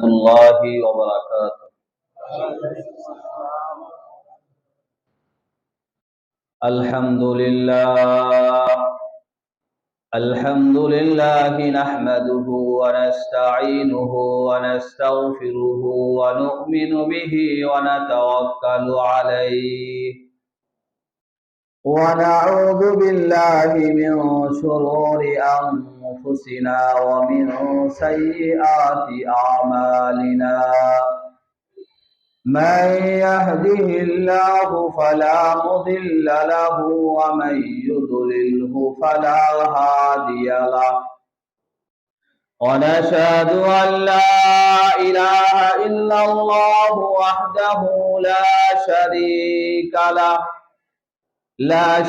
الله وبركاته. الحمد لله نحمده ونستعينه ونستغفره ونؤمن به ونتوكل عليه ونعوذ بالله من شرور أنفسنا ومن سيئات أعمالنا. من يهده الله فلا مضل له ومن يضلله فلا هادي له. ونشهد أن لا إله إلا الله وحده لا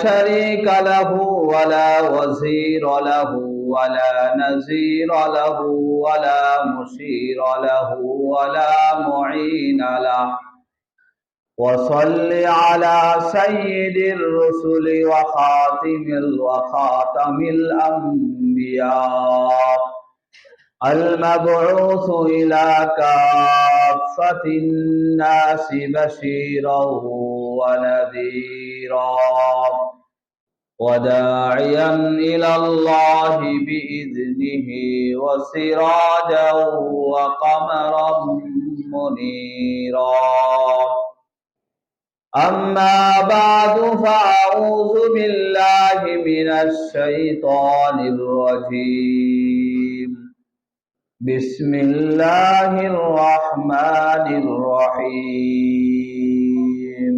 شريك له ولا وزير له ولا نزير له ولا مشير له ولا معين له. وصل على سيد الرسل وخاتم الأنبياء المبعوث إلى كافة الناس بشيرا ونذيرا وداعيا إلى الله بإذنه وسراجا وقمرا منيرا. أما بعد فأعوذ بالله من الشيطان الرجيم. بسم الله الرحمن الرحيم.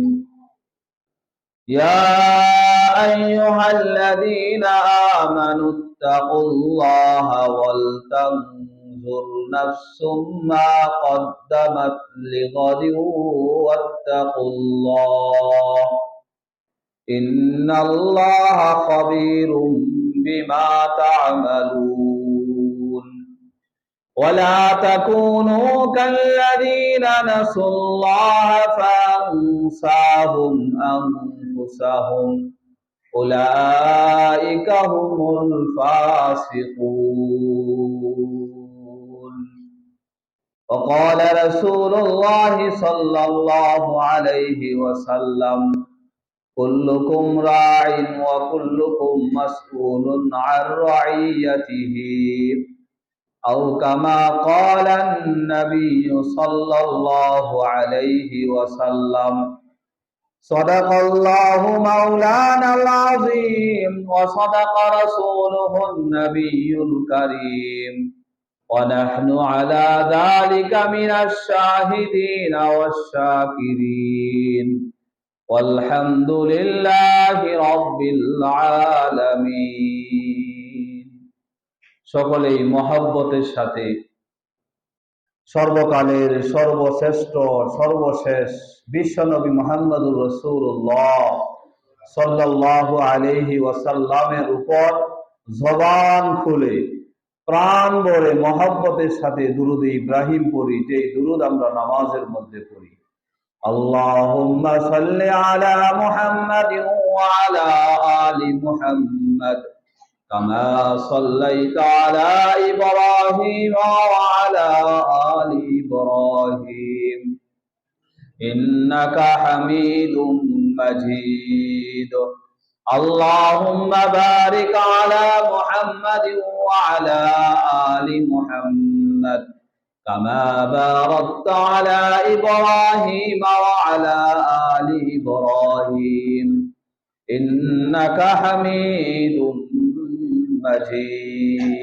يا أيها الذين آمنوا اتقوا الله ولتنظر نفس ما قدمت لغد واتقوا الله إن الله خبير بما تعملون. ولا تكونوا كالذين نسوا الله فأنساهم أنفسهم أولئك هم الفاسقون. وقال رسول الله صلى الله عليه وسلم كلكم راع وكلكم مسؤول عن رعيته أو كما قال النبي صلى الله عليه وسلم. صدق الله مولانا العظيم وصدق رسوله النبي الكريم ونحن على ذلك من الشاهدين والشاكرين والحمد لله رب العالمين. সকলেই মহব্বতের সাথে সর্বকালের সর্বশ্রেষ্ঠ সর্বশেষ বিশ্বনবী মুহাম্মদুর রাসূলুল্লাহ সাল্লাল্লাহু আলাইহি ওয়াসাল্লামের উপর জবান খুলে প্রাণ ভরে মহব্বতের সাথে দুরূদ ইব্রাহিম পড়ি, যে দুরূদ আমরা নামাজের মধ্যে পড়ি। আল্লাহুম্মা সাল্লি আলা মুহাম্মাদিন ওয়া আলা আলি মুহাম্মাদ كما صليت على إبراهيم وعلى آل إبراهيم إنك حميد مجيد. اللهم بارك على محمد وعلى آل محمد كما باركت على إبراهيم وعلى آل إبراهيم إنك حميد مجيد.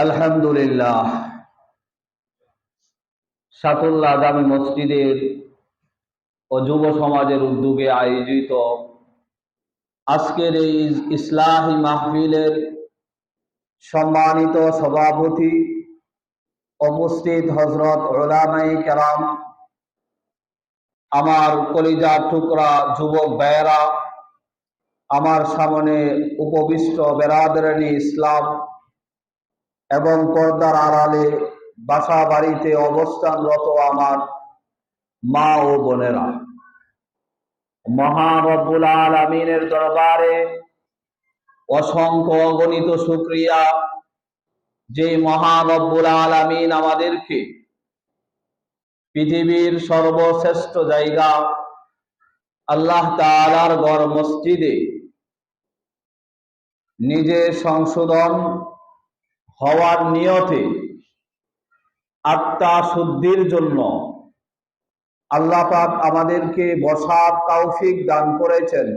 আলহামদুলিল্লাহ, সাতুল্লাহ জামে মসজিদের ও যুব সমাজের উদ্যোগে আয়োজিত আজকের এই ইসলাহি মাহফিলের সম্মানিত সভাপতি, উপস্থিত হযরত উলামায়ে কেরাম, আমার কলিজার টুকরা যুবক ভাইয়েরা, আমার সামনে উপবিষ্ট বেরাদরানি ইসলাম এবং পর্দার আড়ালে বাসা বাড়িতে অবস্থানরত আমার মা ও বোনেরা, মহান রব্বুল আলামিনের দরবারে অসংখ্য অগণিত শুকরিয়া যে মহান রব্বুল আলামিন আমাদেরকে পৃথিবীর সর্বশ্রেষ্ঠ জায়গা আল্লাহ তাআলার ঘর মসজিদে নিজে সংশোধন হওয়ার নিয়তে আত্মা শুদ্ধির জন্য আল্লাহ পাক আমাদেরকে বসার তৌফিক দান করেছেন।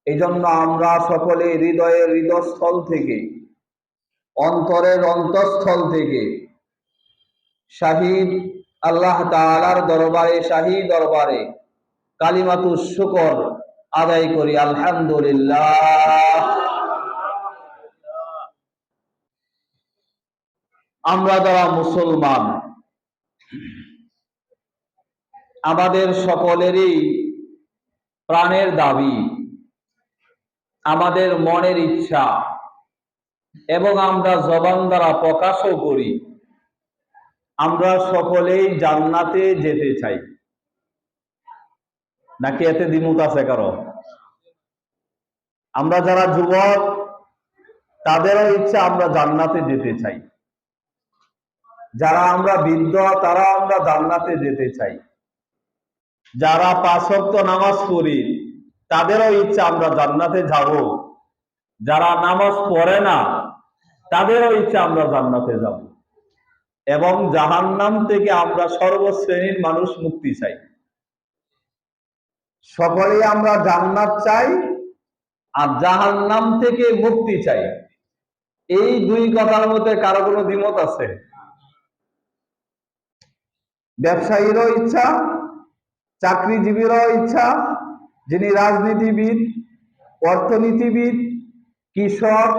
এই জন্য আমরা সকলে হৃদয়ের হৃদয়স্থল থেকে, অন্তরের অন্তঃস্থল থেকে শাহীদ আল্লাহ তাআলার দরবারে, শাহী দরবারে কালিমাতুশ শুকর আদায় করি, আলহামদুলিল্লাহ। আমরা যারা মুসলমান, আমাদের সকলেরই প্রাণের দাবি, আমাদের মনের ইচ্ছা এবং আমরা জবান দ্বারা প্রকাশও করি, আমরা সকলেই জান্নাতে যেতে চাই। নাকি এতে দ্বিমত আছে কারো? আমরা যারা যুবক, তাদেরও ইচ্ছা আমরা জান্নাতে যেতে চাই। যারা আমরা বৃদ্ধ, তারা আমরা জান্নাতে যেতে চাই। যারা 5 ওয়াক্ত নামাজ পড়ি, তাদেরও ইচ্ছা আমরা জান্নাতে যাব। যারা নামাজ পড়ে না, তাদেরও ইচ্ছা আমরা জান্নাতে যাব। এবং জাহান্নাম থেকে আমরা সর্বশ্রেণীর মানুষ মুক্তি চাই। সকলেই আমরা জান্নাত চাই আর জাহান্নাম থেকে মুক্তি চাই। এই দুই কথার মধ্যে কারো কোনো দ্বিমত আছে? ব্যবসায়ীরও ইচ্ছা, চাকরিজীবীরও ইচ্ছা, যিনি রাজনীতিবিদ, অর্থনীতিবিদ, কৃষক,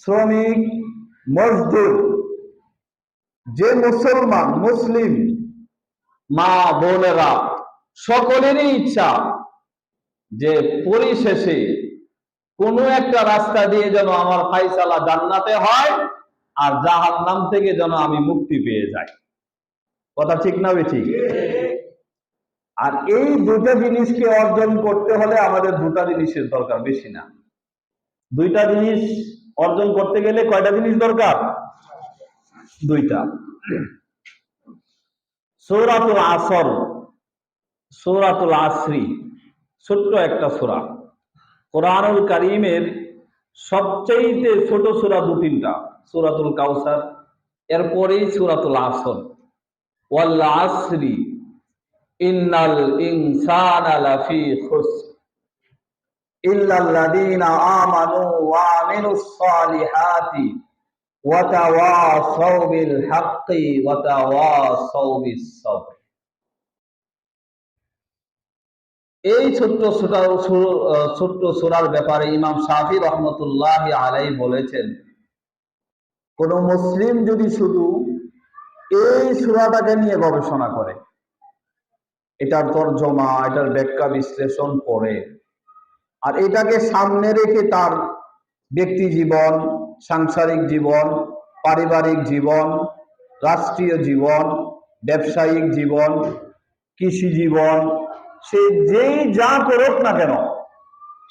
শ্রমিক, মজদুর, যে মুসলমান, মুসলিম মা বোনেরা, সকলেরই ইচ্ছা যে পরিশেষে কোনো একটা রাস্তা দিয়ে যেন আমার ফায়সালা জান্নাতে হয় আর জাহান্নাম থেকে যেন আমি মুক্তি পেয়ে যাই। কথা ঠিক না ঠিক? আর এই দুটো জিনিসকে অর্জন করতে হলে আমাদের দুটা জিনিসের দরকার, বেশি না। দুইটা জিনিস অর্জন করতে গেলে কয়টা জিনিস দরকার? দুইটা। সূরাতুল আসর, সূরাতুল আসরি, ছোট্ট একটা সূরা, কোরআনুল কারীমের সবচেয়ে ছোট সূরা 2-3টা, সূরাতুল কাউসার, এরপরেই সূরাতুল আসর। ওয়াল আসরি ইন্নাল ইনসানা লাফি খুসর ইল্লাল্লাযীনা আমানু ওয়া আমিলুস সালিহাতি ওয়া তাওয়াসাউ বিল হাক্কি ওয়া তাওয়াসাউ বিস সাবর। এই ছোট্ট সূরার ব্যাপারে ইমাম শাফি রহমতুল্লাহি আলাইহি বলেছেন, কোন মুসলিম যদি শুধু এই সূরাটাকে নিয়ে গবেষণা করে, এটার তরজমা, এটার ব্যাখ্যা বিশ্লেষণ করে, আর এটাকে সামনে রেখে তার ব্যক্তি জীবন, সাংসারিক জীবন, পারিবারিক জীবন, রাষ্ট্রীয় জীবন, ব্যবসায়িক জীবন, কৃষি জীবন, সে যেই যা করুক না কেন,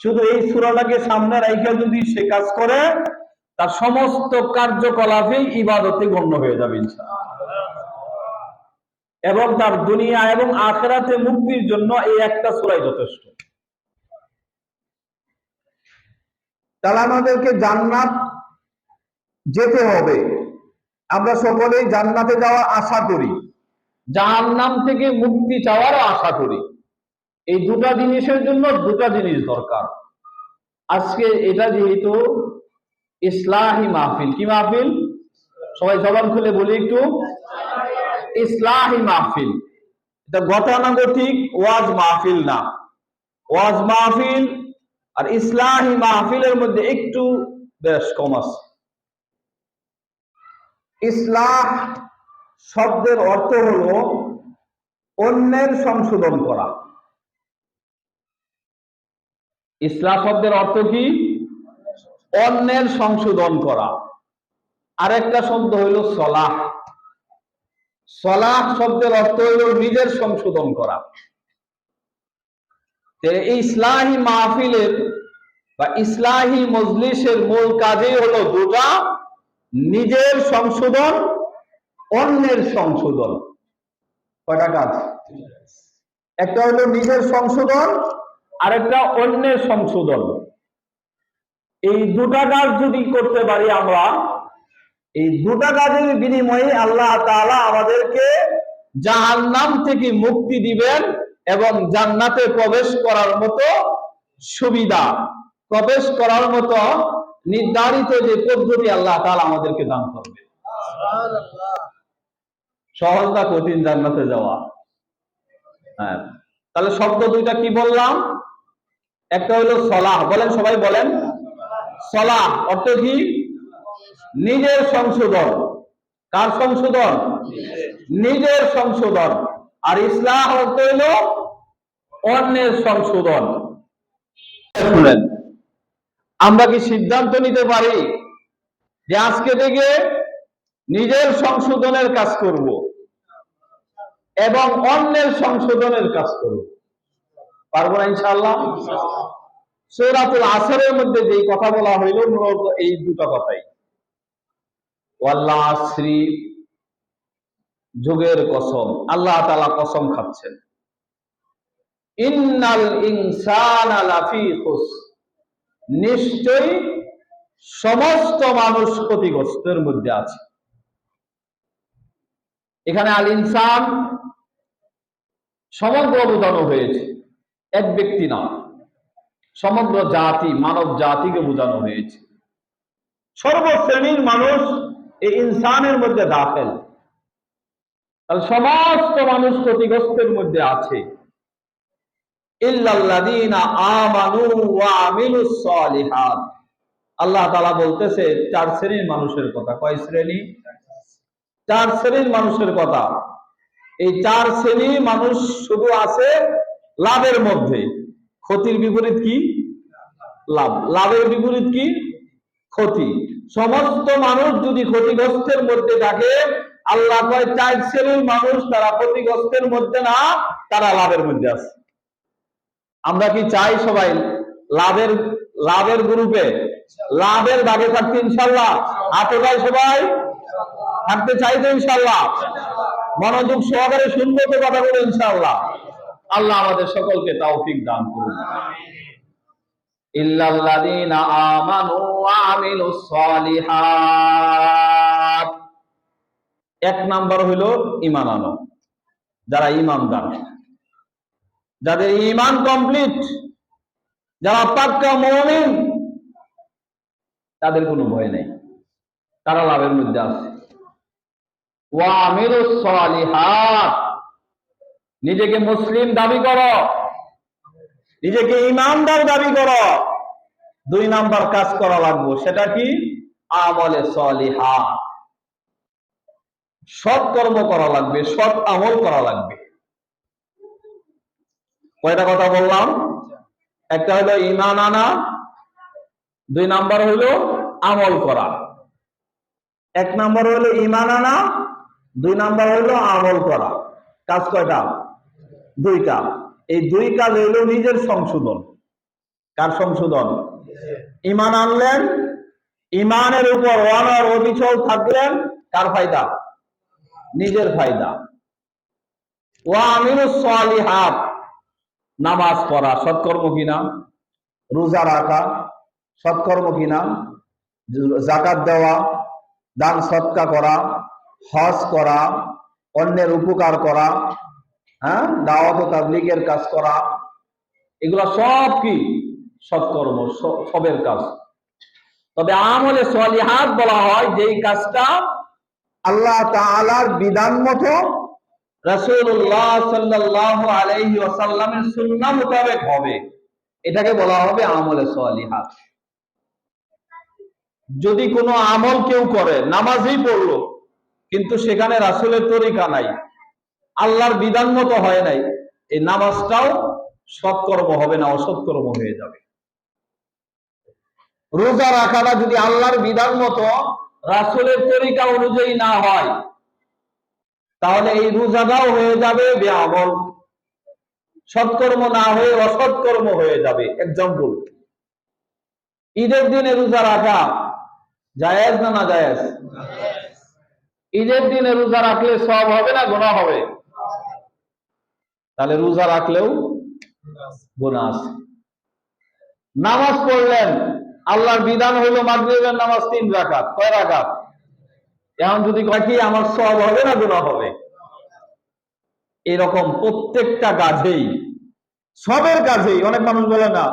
শুধু এই সূরাটাকে সামনে রেখে যদি সে কাজ করে, তার সমস্ত কার্যকলাপেই ইবাদতে গণ্য হয়ে যাবে ইনশাআল্লাহ। এবং তার দুনিয়া এবং আখিরাতে মুক্তির জন্য এই একটা সূরাই যথেষ্ট। তাহলে আমাদেরকে জান্নাত যেতে হবে, আমরা সকলেই জান্নাতে যাওয়ার আশা করি, জাহান্নাম থেকে মুক্তি চাওয়ারও আশা করি। এই দুটা জিনিসের জন্য দুটা জিনিস দরকার। আজকে এটা যেহেতু ইসলাহি মাহফিল, কি মাহফিল? সবাই জবান খুলে বলি একটু, ইসলাহি মাহফিল। এটা গতানুগতিক ওয়াজ মাহফিল না। ওয়াজ মাহফিল আর ইসলাহি মাহফিলের মধ্যে একটু বেশ কম আছে। ইসলাহ শব্দের অর্থ হলো অন্যের সংশোধন করা। ইসলাহ শব্দের অর্থ কি? অন্যের সংশোধন করা। আরেকটা শব্দ হইল সলাহ। সলাহ শব্দের অর্থ হইল নিজের সংশোধন করা। এই ইসলাহি মাহফিলের বা ইসলাহি মজলিসের মূল কাজই হলো দুটা: নিজের সংশোধন, অন্যের সংশোধন। কয়টা কাজ? একটা হলো নিজের সংশোধন, আর একটা অন্যের সংশোধন। এই দুটা কাজ যদি করতে পারি আমরা, এই দুটা কাজের বিনিময়ে আল্লাহ তাআলা আমাদেরকে জাহান্নাম থেকে মুক্তি দিবেন এবং জান্নাতে প্রবেশ করার মতো সুবিধা, প্রবেশ করার মতো নির্ধারিত যে পদ্ধতি আল্লাহ তাআলা আমাদেরকে দান করবে। সহজ না কঠিন জান্নাতে যাওয়া? হ্যাঁ। তাহলে শব্দ দুইটা কি বললাম? একটা হলো সলাহ, বলেন সবাই বলেন। সলাহ অর্থ কি? নিজের সংশোধন। কার সংশোধন? নিজের সংশোধন। আর ইসলাহ অর্থ হলো অন্যের সংশোধন। শুনেন, আমরা কি সিদ্ধান্ত নিতে পারি যে আজকে থেকে নিজের সংশোধনের কাজ করব এবং অন্যের সংশোধনের কাজ করব? পারবো না ইনশাআল্লাহ? সূরাতুল আসরের মধ্যে যেই কথা বলা হইল মূলত এই দুটো কথাই। ওয়াল আসরি, যুগের কসম, আল্লাহ তাআলা কসম খাচ্ছেন। ইন্নাল ইনসানা লাফি খুসর, নিশ্চয়ই সমস্ত মানুষ ক্ষতিগ্রস্তের মধ্যে আছে। এখানে আল ইনসান সমগ্র বোঝানো হয়েছে, এক ব্যক্তি না, সমগ্র জাতি, মানব জাতিকে বোঝানো হয়েছে। সর্বশ্রেণীর মানুষ এই ইনসানের মধ্যে দাখিল। তাহলে সমস্ত মানুষ ক্ষতিগ্রস্তের মধ্যে আছে। ইল্লাল্লাযীনা আমানু ওয়া আমিলুস সালিহাত, আল্লাহ তাআলা বলতেছে চার শ্রেণীর মানুষের কথা। কয় শ্রেণী? চার শ্রেণীর মানুষের কথা। এই চার শ্রেণীর মানুষ শুধু আছে লাভের মধ্যে। ক্ষতির বিপরীত কি? লাভ। লাভের বিপরীত কি? ক্ষতি। সমস্ত মানুষ যদি ক্ষতিগ্রস্তের মধ্যে থাকে, আল্লাহ কয় চার শ্রেণীর মানুষ তারা ক্ষতিগ্রস্তের মধ্যে না, তারা লাভের মধ্যে আছে। আমরা কি চাই সবাই লাভের গ্রুপে, লাভের ভাগে থাকতে? ইনশাআল্লাহ হাতে ভাই সবাই থাকতে চাই তো ইনশাআল্লাহ? মনোযোগ সহকারে শুনবো তো কথাগুলো ইনশাআল্লাহ। আল্লাহ আমাদের সকলকে তৌফিক দান করুন। ইল্লাল্লাযীনা আমানু ওয়া আমিলুস সালিহাত, এক নাম্বার হলো ঈমান আনো। যারা ঈমানদার, যাদের ঈমান কমপ্লিট, যারা পাক্কা মুমিন, তাদের কোনো ভয় নেই, তারা লাভের মধ্যে আছে। ওয়া আমিলুস সালিহাত, নিজেকে মুসলিম দাবি করো, নিজেকে ঈমানদার দাবি করো, দুই নাম্বার কাজ করা লাগবে। সেটা কি? আমলে সালিহা, সৎ কর্ম করা লাগবে, সৎ আমল করা লাগবে। কয়টা কথা বললাম? একটা হলো ঈমান আনা, দুই নাম্বার হলো আমল করা। এক নাম্বার হলো ঈমান আনা, দুই নাম্বার হলো আমল করা। কাজ কয়টা? দুইটা। এই দুই কাজ হইলো নিজের সংশোধন। কার সংশোধন? ঈমান আনলেন, ঈমানের উপর অনড় অবিচল থাকলেন, কার ফায়দা? নিজের ফায়দা। ওয়া আমিলুস সালিহাত, নামাজ পড়া সৎকর্ম কিনা? রোজা রাখা সৎকর্ম কিনা? যাকাত দেওয়া, দান সদকা করা, হজ করা, অন্যের উপকার করা, হ্যাঁ, দাওয়াত ও তাবলীগের কাজ করা, এগুলা সব কি? সৎকর্ম, সবের কাজ। তবে আমলে সালিহাত বলা হয় যেই কাজটা আল্লাহ তাআলার বিধান মতো, রাসূলুল্লাহ সাল্লাল্লাহু আলাইহি ওয়াসাল্লামের সুন্নাহ মোতাবেক হবে, এটাকে বলা হবে আমলে সালিহাত। যদি কোনো আমল কেউ করে, নামাজই পড়লো কিন্তু সেখানে রাসূলের তরিকা নাই, আল্লাহর বিধান মতো হয় নাই, এই নামাজটাও সৎকর্ম হবে না, অসৎকর্ম হয়ে যাবে। রোজা রাখাটা যদি আল্লাহর বিধান মতো, রাসূলের তরিকা অনুযায়ী না হয়, তাহলে এই রোজাটাও হয়ে যাবে বেআমল, সৎকর্ম না হয়ে অসৎকর্ম হয়ে যাবে। এক্সাম্পল, ঈদের দিনে রোজা রাখা জায়েজ না না জায়েজ? ঈদের দিনে রোজা রাখলে সওয়াব হবে না গুনাহ হবে? তাহলে রোজা রাখলেও গুনাহ আছে। নামাজ পড়লেন, আল্লাহর বিধান হইলো মাগরিবের নামাজ 3 রাকাত, কয় রাকাত? এখন যদি কয় কি আমার সওয়াব হবে না গুনাহ হবে? এরকম প্রত্যেকটা কাজেই, সবের কাজেই অনেক মানুষ বলে না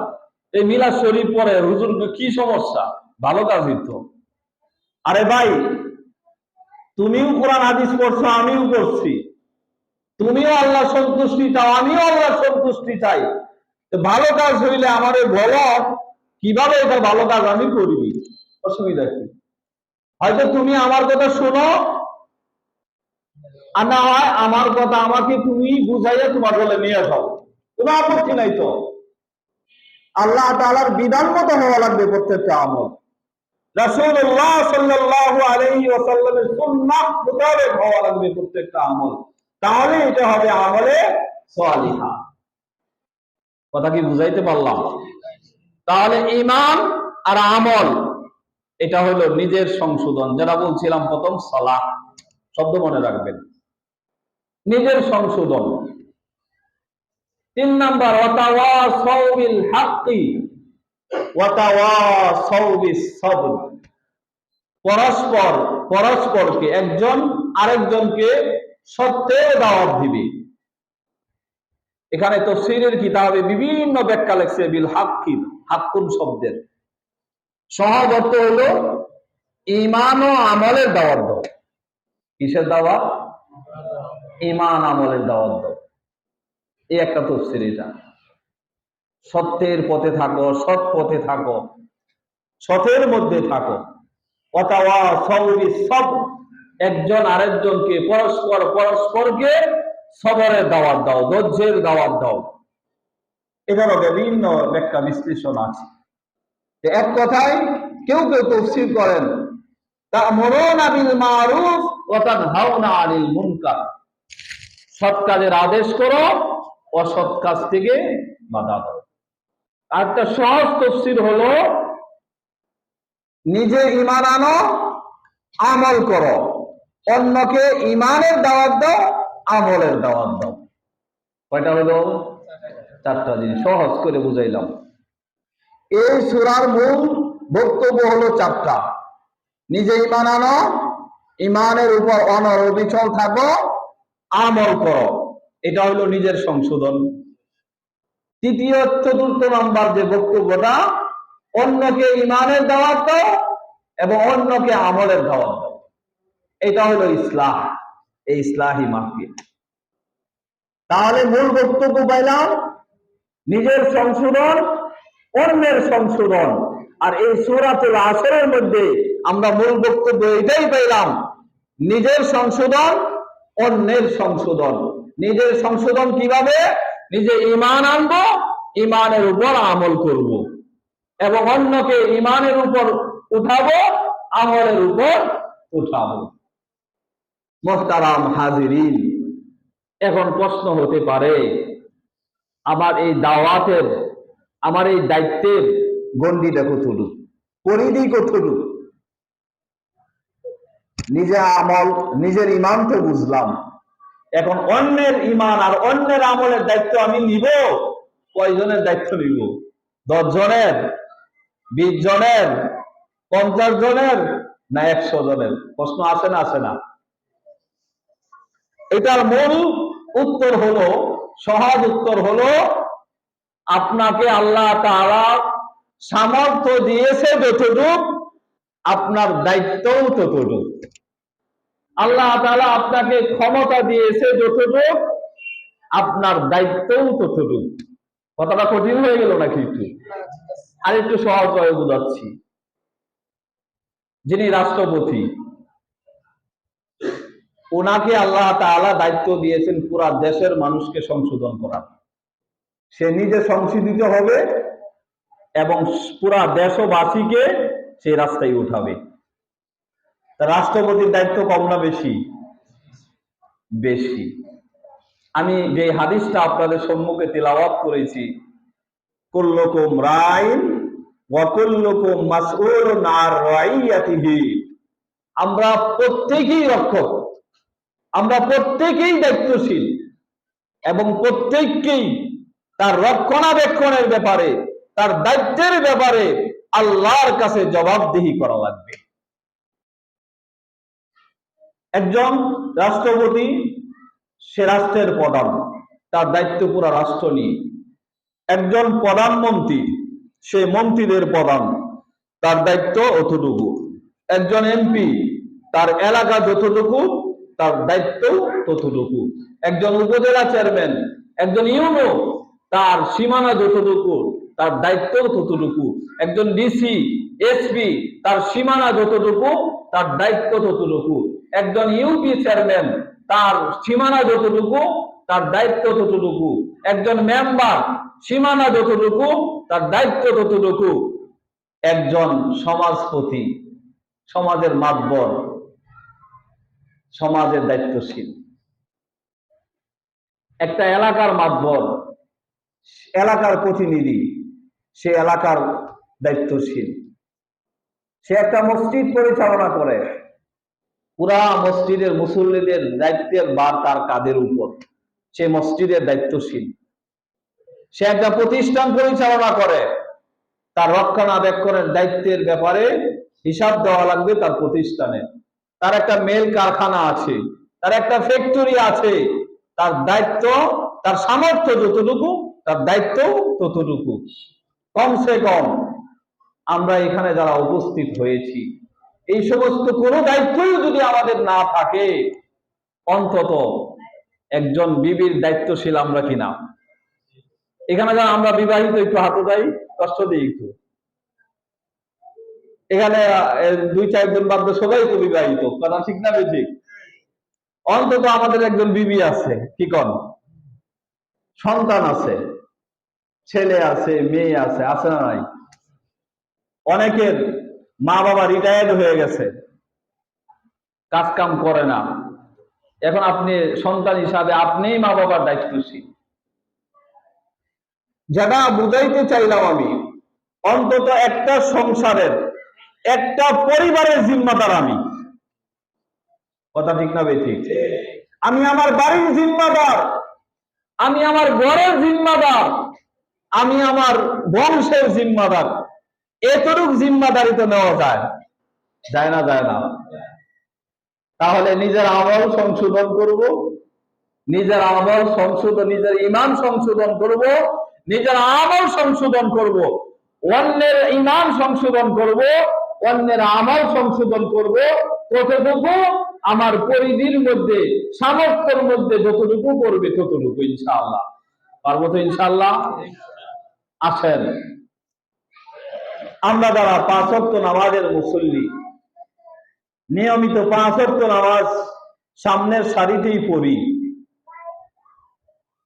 এই মিলাদ শরীফ পড়ে হুজুর কি সমস্যা, ভালো কাজই তো। আরে ভাই, তুমিও কোরআন হাদিস পড়ছো, আমিও করছি, তুমিও আল্লাহ সন্তুষ্টি চাও, আমিও আল্লাহ সন্তুষ্টি চাই। ভালো কাজ হইলে আমারে বলো কিভাবে এটা ভালো কাজ আমি করি, অসুবিধা কি? হয়তো তুমি আমার কথা শোনো, আর না হয় আমার কথা আমাকে তুমি বুঝাইয়া তোমার বলে নিয়ে যাও, কোনো আপত্তি নাই তো। আল্লাহ তাআলার বিধান মতো হওয়া লাগবে প্রত্যেকটা আমল, রাসূলুল্লাহ সাল্লাল্লাহু আলাইহি ওয়াসাল্লামের সুন্নাহ মোতাবেক হওয়া লাগবে প্রত্যেকটা আমল, তাহলে এটা হবে আমলে সালিহা। কথা কি বুঝাইতে পারলাম? তাহলে ঈমান আর আমল এটা হলো নিজের সংশোধন, যেটা বলছিলাম প্রথম সালাহ, শব্দ মনে রাখবেন, নিজের সংশোধন। 3 নাম্বার ওয়াতাওয়াসাউ বিল হাক্কি ওয়াতাওয়াসাউ বিস সাবর, পরস্পরকে একজন আরেকজনকে সত্যের দাওয়াত দিবে। এখানে তাফসীরের কিতাবে বিভিন্ন ব্যাখ্যা লেখছে বিল হাক্কি, হাক্কুন শব্দের সহজ অর্থ হলো ঈমান ও আমলের দাওয়াত দাও। কিসের দাওয়াত? ঈমান আমলের দাওয়াত দাও, এই একটা তাফসীর। এটা সত্যের পথে থাকো, সৎ পথে থাকো, সতের মধ্যে থাকো। ওয়াতাওয়াসাউ বিস সাবর, একজন আরেকজনকে পরস্পরকে সবরের দাওয়াত দাও, ধৈর্যের দাওয়াত দাও। এটারও বিভিন্ন ব্যাখ্যা বিশ্লেষণ আছে। এক কথায় কেউ কেউ তাফসীর করেন তা'মুরুনা বিল মারুফ ওয়া তানহাউনা আনিল মুনকার, সৎ কাজের আদেশ করো, অসৎ কাজ থেকে বাধা দাও। আর একটা সহজ তাফসীর হলো নিজে ঈমান আনো, আমল করো, অন্যকে ঈমানের দাওয়াত দাও, আমলের দাওয়াত দাও। কয়টা হলো? 4টা জিনিস সহজ করে বুঝাইলাম। এই সূরার মূল বক্তব্য হলো 4টা। নিজে ঈমান আনো, ঈমানের উপর অনড় অবিচল থাকো, আমল করো, এটা হলো নিজের সংশোধন। তৃতীয় 4র্থ নাম্বার যে বক্তব্যটা, অন্যকে ঈমানের দাওয়াত দাও এবং অন্যকে আমলের দাওয়াত দাও, এটা হলো ইসলাহ, এই ইসলাহি মাহফিল। তাহলে মূল বক্তব্য পাইলাম নিজের সংশোধন, অন্যের সংশোধন। আর এই সূরাতুল আসরের মধ্যে আমরা মূল বক্তব্য এটাই পাইলাম, নিজের সংশোধন, অন্যের সংশোধন। নিজের সংশোধন কিভাবে? নিজে ঈমান আনবো, ঈমানের উপর আমল করব, এবং অন্যকে ঈমানের উপর উঠাবো, আমলের উপর উঠাবো। মুহতারাম হাজিরিন, এখন প্রশ্ন হতে পারে আমার এই দাওয়াতের, আমার এই দায়িত্বের গণ্ডিটা কতটুকু, পরিধি কতটুকু? নিজে আমল, নিজের ঈমান তো বুঝলাম, এখন অন্যের ঈমান আর অন্যের আমলের দায়িত্ব আমি নিব। কয়জনের দায়িত্ব নিব? 10 জনের, 20 জনের, 50 জনের, না 100 জনের? প্রশ্ন আসে না আসে না? এটার মূল উত্তর হলো, সহজ উত্তর হলো, আপনাকে আল্লাহ তাআলা সামর্থ্য দিয়েছে যতটুকু, আপনার দায়িত্বও ততটুকু। আল্লাহ তাআলা আপনাকে ক্ষমতা দিয়েছে যতটুকু, আপনার দায়িত্বও ততটুকু। কথাটা কঠিন হয়ে গেল নাকি? আর একটু সহজভাবে বুঝাচ্ছি। যিনি রাষ্ট্রপতি, ওনাকে আল্লাহ তাআলা দায়িত্ব দিয়েছেন পুরা দেশের মানুষকে সংশোধন করা। সে নিজে সংশোধিত হবে এবং পুরা দেশবাসীকে সেই রাস্তায় উঠাবে। রাষ্ট্রপতির দায়িত্ব কম না বেশি? বেশি। আমি যে হাদিসটা আপনাদের সম্মুখে তিলাওয়াত করেছি, কুল্লুকুম রাইন ওয়া কুল্লুকুম মাসউলুন আন রাইয়াতিহি। আমরা প্রত্যেকেই রক্ষক, আমরা প্রত্যেকেই দায়িত্বশীল এবং প্রত্যেককেই তার রক্ষণাবেক্ষণের ব্যাপারে, তার দায়িত্বের ব্যাপারে আল্লাহর কাছে জবাবদিহি করা লাগবে। একজন রাষ্ট্রপতি, সে রাষ্ট্রের প্রধান, তার দায়িত্ব পুরা রাষ্ট্র নিয়ে। একজন প্রধানমন্ত্রী, সে মন্ত্রীদের প্রধান, তার দায়িত্ব অতটুকু। একজন এমপি, তার এলাকা যতটুকু তার দায়িত্ব ততটুকু। একজন উপজেলা চেয়ারম্যান, একজন ইউনো, তার সীমানা যতটুকু তার দায়িত্ব ততটুকু। একজন ডিসি, এসপি, তার সীমানা যতটুকু তার দায়িত্ব ততটুকু। একজন ইউপি চেয়ারম্যান, তার সীমানা যতটুকু তার দায়িত্ব ততটুকু। একজন মেম্বার, সীমানা যতটুকু তার দায়িত্ব ততটুকু। একজন সমাজপতি, সমাজের মাতবর, সমাজের দায়িত্বশীল। একটা এলাকার মাতবর, এলাকার প্রতিনিধি, সে এলাকার দায়িত্বশীল। সে একটা মসজিদ পরিচালনা করে, পুরা মসজিদের মুসল্লিদের দায়িত্বের ভার তার কাঁধের উপর, সে মসজিদের দায়িত্বশীল। সে একটা প্রতিষ্ঠান পরিচালনা করে, তার রক্ষণাবেক্ষণের দায়িত্বের ব্যাপারে হিসাব দেওয়া লাগবে তার প্রতিষ্ঠানে। তার একটা মেল কারখানা আছে, তার একটা ফ্যাক্টরি আছে, তার দায়িত্ব, তার সামর্থ্য যতটুকু তার দায়িত্ব ততটুকু। কমসে কম আমরা এখানে যারা উপস্থিত হয়েছি, এই সমস্ত কোনো দায়িত্বই যদি আমাদের না থাকে, অন্তত একজন বিবির দায়িত্বশীল আমরা কিনা। এখানে যারা আমরা বিবাহিত, একটু হাতে যাই, কষ্ট দিই একটু। এখানে 2-4 জন বাদ সবাই তো বিবাহিত, কথা ঠিক না বেঠিক? অন্তত আমাদের একজন বিবি আছে, কি কন? সন্তান আছে, ছেলে আছে, মেয়ে আছে, আছে না নাই? অনেকের মা বাবা রিটায়ার্ড হয়ে গেছে, কাজ কাম করে না। এখন আপনি সন্তান হিসাবে আপনিই মা বাবার দায়িত্বশীল। যেটা বুঝাইতে চাইলাম আমি, অন্তত একটা সংসারের, একটা পরিবারের জিম্মাদার আমি, কথা ঠিক না বেঠিক? আমি আমার বাড়ির জিম্মাদার, আমি আমার ঘরের জিম্মাদার, আমি আমার বংশের জিম্মাদার। এতটুক জিম্মাদারি তো নেওয়া যায়, যায় না? যায় না? তাহলে নিজের আমল সংশোধন করব, নিজের আমল সংশোধন, নিজের ইমান সংশোধন করব, নিজের আমল সংশোধন করব, অন্যের ইমান সংশোধন করব, অন্যের আমল সংশোধন করব। কতটুকু? আমার পরিধির মধ্যে, সামর্থ্যের মধ্যে যতটুকু করবে ততটুকু, ইনশাআল্লাহ। পারবো তো ইনশাআল্লাহ? আসেন, আমরা যারা 5 ওয়াক্ত নামাজের মুসল্লি, নিয়মিত 5 ওয়াক্ত নামাজ সামনের সারিতেই পড়ি,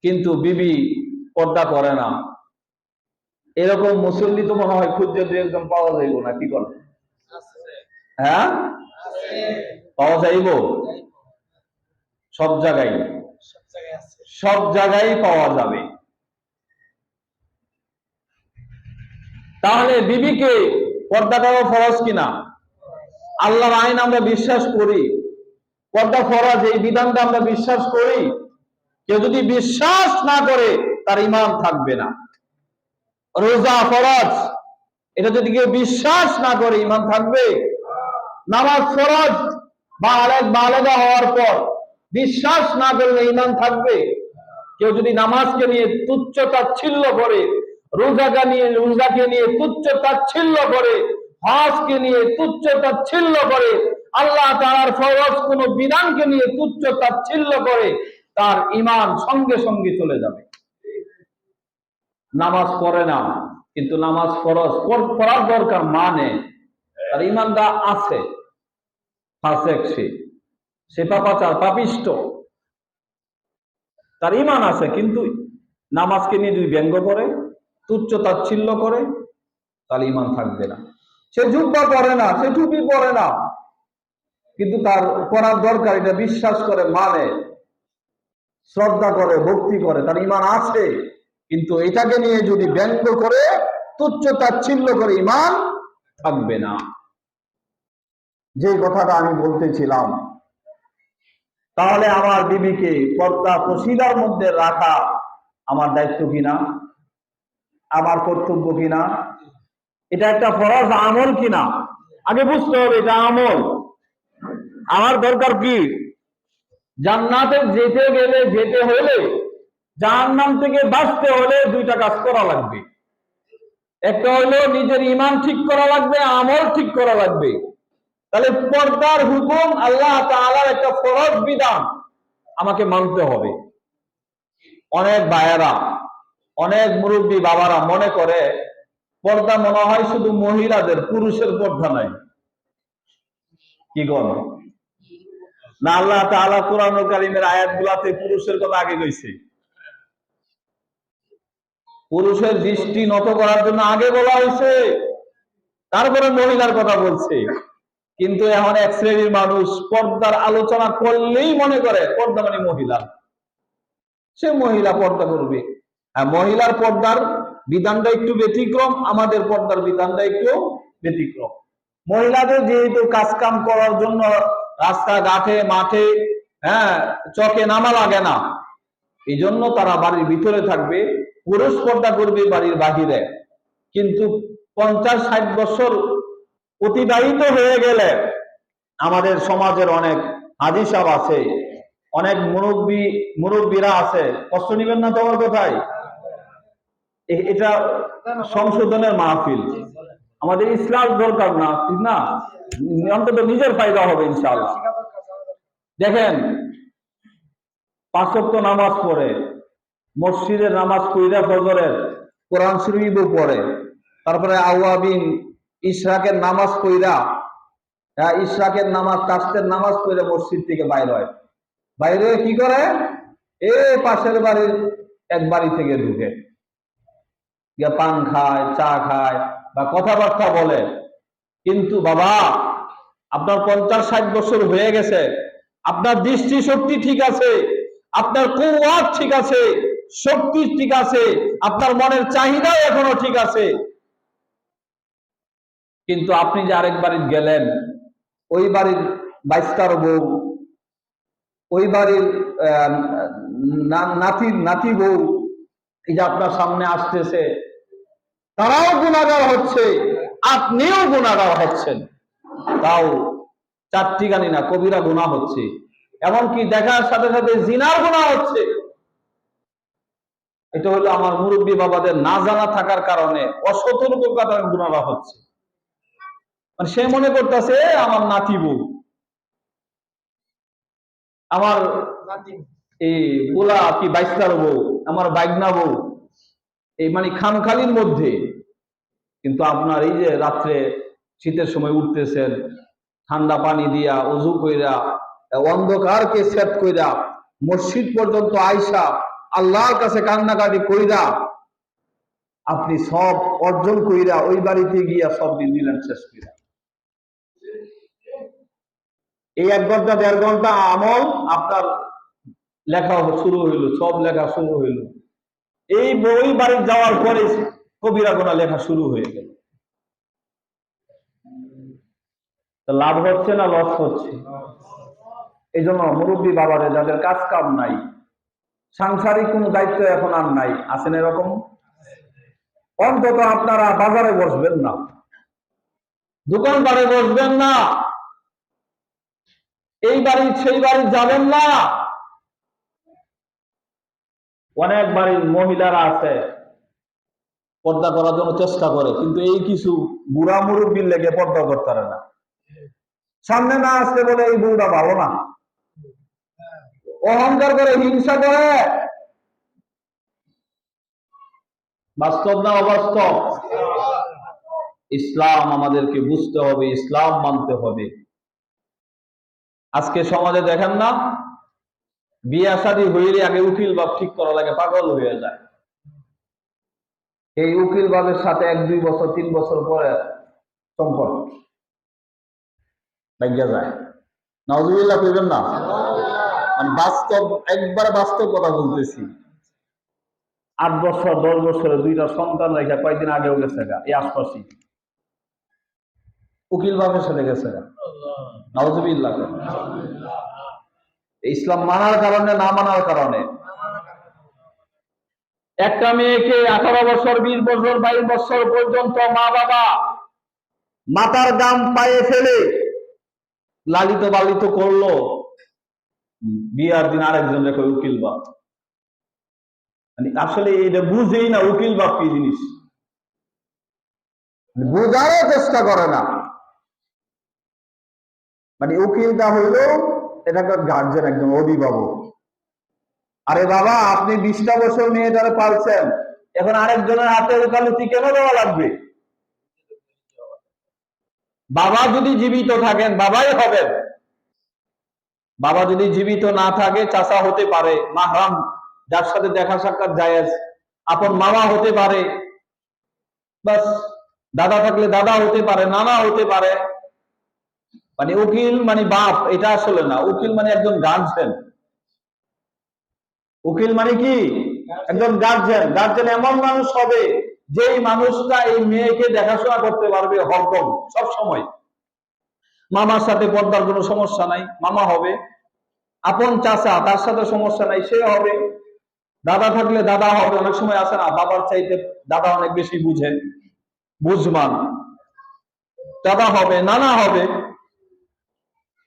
কিন্তু বিবি পর্দা করে না, এরকম মুসল্লি তো মনে হয় খুঁজে দিয়ে একদম পাওয়া যাইব না, কি করে? হ্যাঁ, পাওয়া যাইব? সব জায়গায়, সব জায়গায় পাওয়া যাবে। তাহলে বিবিকে পর্দা করা ফরজ কিনা? আল্লাহর আইন আমরা বিশ্বাস করি, পর্দা ফরজ, এই বিধানটা আমরা বিশ্বাস করি। কেউ যদি বিশ্বাস না করে তার ঈমান থাকবে না। রোজা ফরজ, এটা যদি কেউ বিশ্বাস না করে ঈমান থাকবে? নামাজ ফরজ, বালেগা হওয়ার পর বিশ্বাস না করলে ঈমান থাকবে? কেউ যদি নামাজকে নিয়ে তুচ্ছ তাচ্ছিল্য করে, রোজাকে নিয়ে তুচ্ছ তাচ্ছিল্য করে, হজকে নিয়ে তুচ্ছ তাচ্ছিল্য করে, আল্লাহ তাআলার ফরজ কোন বিধানকে নিয়ে তুচ্ছ তাচ্ছিল্য করে, তার ঈমান সঙ্গে সঙ্গে চলে যাবে। নামাজ পড়ে না, কিন্তু নামাজ ফরজ, পড়ার দরকার মানে তার ঈমানটা আছে, ফাসেক, সে পাপাচার, পাপিষ্ট, তার ঈমান আছে, কিন্তু নামাজকে নিয়ে যদি ব্যঙ্গ করে, তুচ্ছ তাচ্ছিল্য করে, তাহলে ঈমান থাকবে না। সে জুব্বা পরে না, সে টুপি পরে না, কিন্তু তার পড়ার দরকার, এটা বিশ্বাস করে, মানে, শ্রদ্ধা করে, ভক্তি করে, তার ঈমান আছে, কিন্তু এটাকে নিয়ে যদি ব্যঙ্গ করে, তুচ্ছ তাচ্ছিল্য করে ঈমান থাকবে না। যে কথাটা আমি বলতেছিলাম, তাহলে আমার বিবিকে পর্দা পশিদার মধ্যে রাখা আমার দায়িত্ব কিনা, আমার কর্তব্য কিনা, এটা একটা ফরজ আমল কিনা আগে বুঝতে হবে। এটা আমল। আমার দরকার কি, জান্নাতে যেতে হলে, জাহান্নাম থেকে বাঁচতে হলে দুইটা কাজ করা লাগবে। একটা হলো নিজের ঈমান ঠিক করা লাগবে, আমল ঠিক করা লাগবে। তাহলে পর্দার হুকুম আল্লাহ তাআলার একটা ফরজ বিধান আমাকে মানতে হবে। অনেক ভাইয়েরা, অনেক মুরব্বী বাবারা মনে করে পর্দা মনে হয় শুধু মহিলাদের, পুরুষের পর্দা নাই। কি গণ না, আল্লাহ তাআলা কোরআনুল কারীমের আয়াতগুলোতে পুরুষের কথা আগে কইছে। পুরুষের দৃষ্টি নত করার জন্য আগে বলা হয়েছে, তারপরে মহিলার কথা বলছে। কিন্তু এখন এক শ্রেণীর মানুষ পর্দার আলোচনা করলেই মনে করে পর্দা মানে মহিলা, সে মহিলা পর্দা করবে। মহিলার পর্দার বিধানটা একটু ব্যতিক্রম, আমাদের পর্দার বিধানটা একটু ব্যতিক্রম। মহিলাদের যেহেতু কাজ কাম করার জন্য রাস্তাঘাটে, মাঠে, চকে নামা লাগে না, এই জন্য তারা বাড়ির ভিতরে থাকবে, পুরুষ পর্দা করবে বাড়ির বাহিরে। কিন্তু 50-60 বছর অতিবাহিত হয়ে গেলে আমাদের সমাজের অনেক হাজী সাহেব আছে, অনেক মুরব্বীরা আছে, কষ্ট নিবেন না তোমার কথায়। এটা সংশোধনের মাহফিল, আমাদের ইসলাম দরকার না, ঠিক না? অন্তত নিজের ফায়দা হবে ইনশাআল্লাহ। দেখেন, 5 ওয়াক্ত নামাজ পড়ে, মসজিদের নামাজ পড়া, ফজরের কোরআন শরীফও পড়ে, তারপরে আওয়াবিন ইশরাকের নামাজ পড়া, ইশরাকের নামাজ, তাসতের নামাজ পড়ে মসজিদ থেকে বাইরে হয়। বাইরে কি করে, পাশের বাড়ির এক বাড়ি থেকে ঢুকে গিয়ে পান খায়, চা খায় বা কথাবার্তা বলে। কিন্তু বাবা, আপনার 50-60 বছর হয়ে গেছে, আপনার দৃষ্টি শক্তি ঠিক আছে, আপনার কুওয়াত ঠিক আছে, শক্তি ঠিক আছে, আপনার মনের চাহিদা এখনো ঠিক আছে, কিন্তু আপনি যে আরেক বাড়ি গেলেন, ওই বাড়ির বাইস্তার বউ, ওই বাড়ির নাতি বউ, এই যে আপনার সামনে আসতেছে, তারাও গুনাহগার হচ্ছে, আপনিও গুনাহগার হচ্ছেন। তাও 4টি গানি না, কবিরা গুনাহ হচ্ছে, এমনকি দেখার সাথে সাথে জিনার গুনাহ হচ্ছে। এটা হলো আমার মুরব্বী বাবাদের না জানা থাকার কারণে, অসতর্কতার গুনাহ হচ্ছে। মানে সে মনে করতেছে আমার নাতি বউ, আমার এই পোলা কি বাইস্তার বউ, আমার বাইগনা বউ, এই মানে খামখালির মধ্যে। কিন্তু আপনার এই যে রাত্রে শীতের সময় উঠতেছেন, ঠান্ডা পানি দিয়া ওযু কইরা, অন্ধকারকে সেট কইরা মসজিদ পর্যন্ত আইসা আল্লাহর কাছে কান্নাকাটি কইরা আপনি সব অর্জন কইরা ওই বাড়িতে গিয়া সব দিন দিলেন শেষ কইরা। এই 1 ঘন্টা 1.5 ঘন্টা আমল আপনার লেখা শুরু হইল, সব লেখা শুরু হইল। এই বই বাড়ি যাওয়ার পরে কবিরা গুনাহ লেখা শুরু হয়ে গেল। লাভ হচ্ছে না লস হচ্ছে? এই জন্য মুরব্বী বাবারে, যাদের কাজ কাম নাই, সাংসারিক কোনো দায়িত্ব এখন আর নাই, আছেন এরকম, অন্তত আপনারা বাজারে বসবেন না, দোকানদারে বসবেন না, এই বাড়ি সেই বাড়ি যাবেন না। অনেক বাড়ির মহিলারা আছে পর্দা করার জন্য চেষ্টা করে, কিন্তু এই কিছু বুড়া মুরব্বীর লেগে পর্দা করতে পারে না। সামনে না আসতে বলে এই বুড়া ভালো না, অহংকার করে, হিংসা করে। বাস্তব না অবাস্তব? ইসলাম আমাদেরকে বুঝতে হবে, ইসলাম মানতে হবে। আজকে সমাজে দেখেন না, বিয়া শাদী হইলে আগে উকিল বাপ ঠিক করা লাগে, পাগল হয়ে যায়। এই উকিল বাবের সাথে 1-2 বছর 3 বছর পরে সম্পর্ক লাগিয়ে যায়। নাউজুবিল্লাহ কইবেন না? বাস্তব, একবারে বাস্তব কথা বলতেছি। 8 বছর 10 বছরে 2টা সন্তান রেখে কয়েকদিন আগেও গেছে গা এই আশপাশি উকিল বাপের সাথে গেছে গা। নাউজুবিল্লাহ। ইসলাম মানার কারণে না মানার কারণে একটা মেয়েকে 18 বছর 20 বছর 22 বছর পর্যন্ত মা বাবা মাথার গাম পায়ে ফেলে লালিত পালিত করলো, বিয়ার দিন আরেকজন রেখে উকিল বাপ। আসলে এটা বুঝেই না উকিল বাপ কি জিনিস, বোঝারও চেষ্টা করে না। উকিলটা হইলো এটা গার্জেন, একজন অভিভাবক। আরে বাবা, আপনি 20টা বছর মেয়েটারে পালছেন, এখন আরেকজনের হাতে ওকালতি কেন দেওয়া লাগবে? বাবা যদি জীবিত থাকেন বাবাই হবেন, বাবা যদি জীবিত না থাকে চাচা হতে পারে, মাহরাম যার সাথে দেখা সাক্ষাৎ জায়েজ, আপন মামা হতে পারে, বাস। দাদা থাকলে দাদা হতে পারে, নানা হতে পারে। উকিল বাপ, এটা আসলে না। উকিল একজন গার্জেন। উকিল কি? একজন গার্জেন। গার্জেন এমন মানুষ হবে যেই মানুষটা এই মেয়েকে দেখাশোনা করতে পারবে হরদম সব সময়। মামার সাথে পর্দার কোনো সমস্যা নাই, মামা হবে। আপন চাচা, তার সাথে সমস্যা নাই, সে হবে। দাদা থাকলে দাদা হবে। অনেক সময় আছে না, বাবার চাইতে দাদা অনেক বেশি বুঝে, বুঝমান, দাদা হবে, নানা হবে।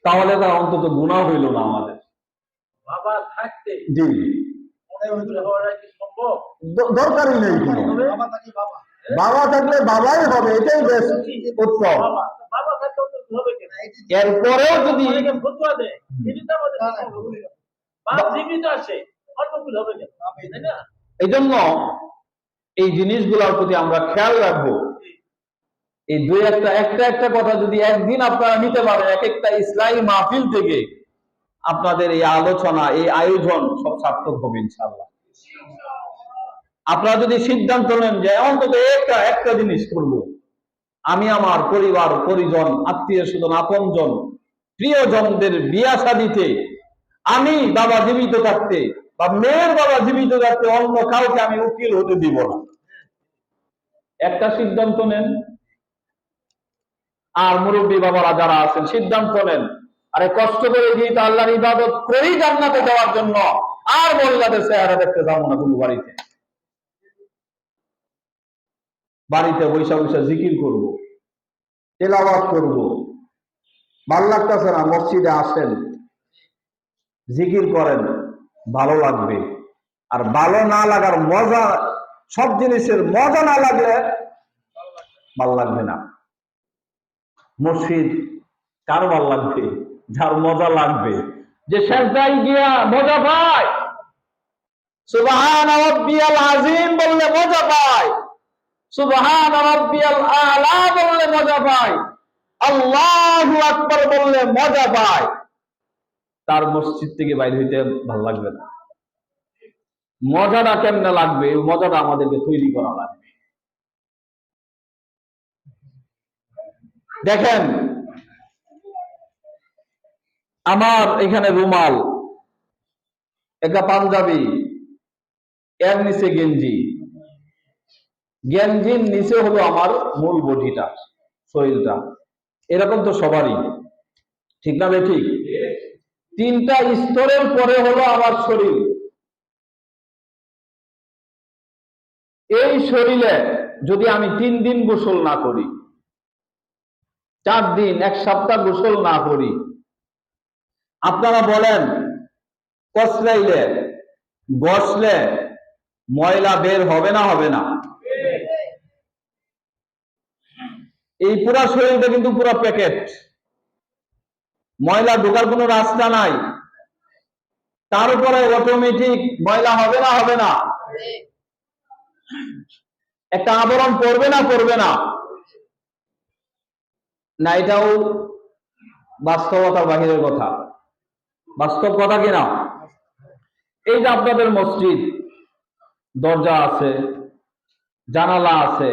তাহলে তার অন্তত গুনাহ হইল না আমাদের। বাবা থাকতে জি দরকারই নেই কোনো। বাবা থাকলে বাবাই হবে, এটাই বেশ উত্তম। এরপরেও যদি এই জন্য এই জিনিসগুলোর প্রতি আমরা খেয়াল রাখবো। এই একটা কথা যদি একদিন আপনারা নিতে পারেন, এক একটা ইসলামী মাহফিল থেকে আপনাদের এই আলোচনা, এই আয়োজন সব সার্থক হবে ইনশাআল্লাহ। আপনারা যদি সিদ্ধান্ত নেন যে অন্তত একটা জিনিস করব, আমি আমার পরিবার পরিজন আত্মীয় স্বজন আপনজন প্রিয়জনদের বিয়া শাদীতে আমি বাবা জীবিত থাকতে বা মেয়ের বাবা জীবিত থাকতে অন্য কাউকে আমি উকিল হতে দিব না, একটা সিদ্ধান্ত নেন। আর মুরব্বী বাবারা যারা আছেন সিদ্ধান্ত নেন, আরে কষ্ট করে যেহেতু আল্লাহর ইবাদত করি জান্নাতে যাওয়ার জন্য, আর মহিলাদের চেহারা দেখতে যাবো না কোনো বাড়িতে। বাড়িতে বৈশা বৈশা জিকির করব, তেলাওয়াত করব। ভালো লাগতেছে না, মসজিদে আসেন, জিকির করেন, ভালো লাগবে। আর ভালো না লাগার মজা, সব জিনিসের মজা না লাগলে ভালো লাগবে না। মসজিদ কার ভালো লাগবে? যার মজা লাগবে, যে সেজদায় গিয়া মজা পায়, সুবহান রাব্বিয়াল আযীম বললে মজা পায়, সুবহান রাব্বিয়াল আ'লা বললে মজা পায়, আল্লাহু আকবার বললে মজা পায়, তার মসজিদ থেকে বাইরে হইতে ভালো লাগবে না। মজাটা কেমনে লাগবে? এই মজাটা আমাদেরকে তৈরি করা লাগবে। দেখেন, আমার এখানে রুমাল, একটা পাঞ্জাবি, এর নিচে গেঞ্জি, গেঞ্জির নিচে হলো আমার মূল বডিটা, শরীরটা। এরকম তো সবারই, ঠিক না? ঠিক। 3টা স্তরের পরে হলো আমার শরীর। এই শরীরে যদি আমি 3 দিন গোসল না করি, 4 দিন, 1 সপ্তাহ গোসল না করি, আপনারা বলেন কসলাইলে গসলে ময়লা বের হবে না হবে না? এই পুরা শরীরটা কিন্তু পুরা প্যাকেট, ময়লা ঢোকার কোনো রাস্তা নাই। তার উপরে অটোমেটিক ময়লা হবে না হবে না? একটা আবরণ পড়বে না পড়বে না? না, এটাও বাস্তবতার বাহিরের কথা। বাস্তব কথা কিনা? এই যে আপনাদের মসজিদ, দরজা আছে, জানালা আছে,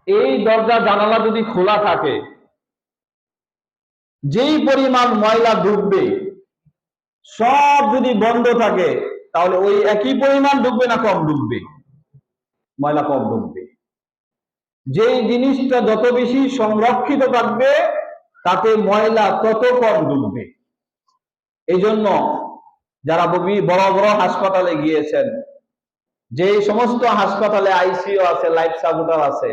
এই দরজা জানালা যদি খোলা থাকে, যেই পরিমাণ ময়লা ঢুকবে, সব যদি বন্ধ থাকে, তাহলে ওই একই পরিমাণ ঢুকবে না কম ঢুকবে? ময়লা কম ঢুকবে। যেই জিনিসটা যত বেশি সংরক্ষিত থাকবে তাতে ময়লা তত কম ঢুকবে। এই জন্য যারা বড় বড় হাসপাতালে গিয়েছেন, যে সমস্ত হাসপাতালে আইসিইউ আছে, লাইফ সাপোর্টার আছে,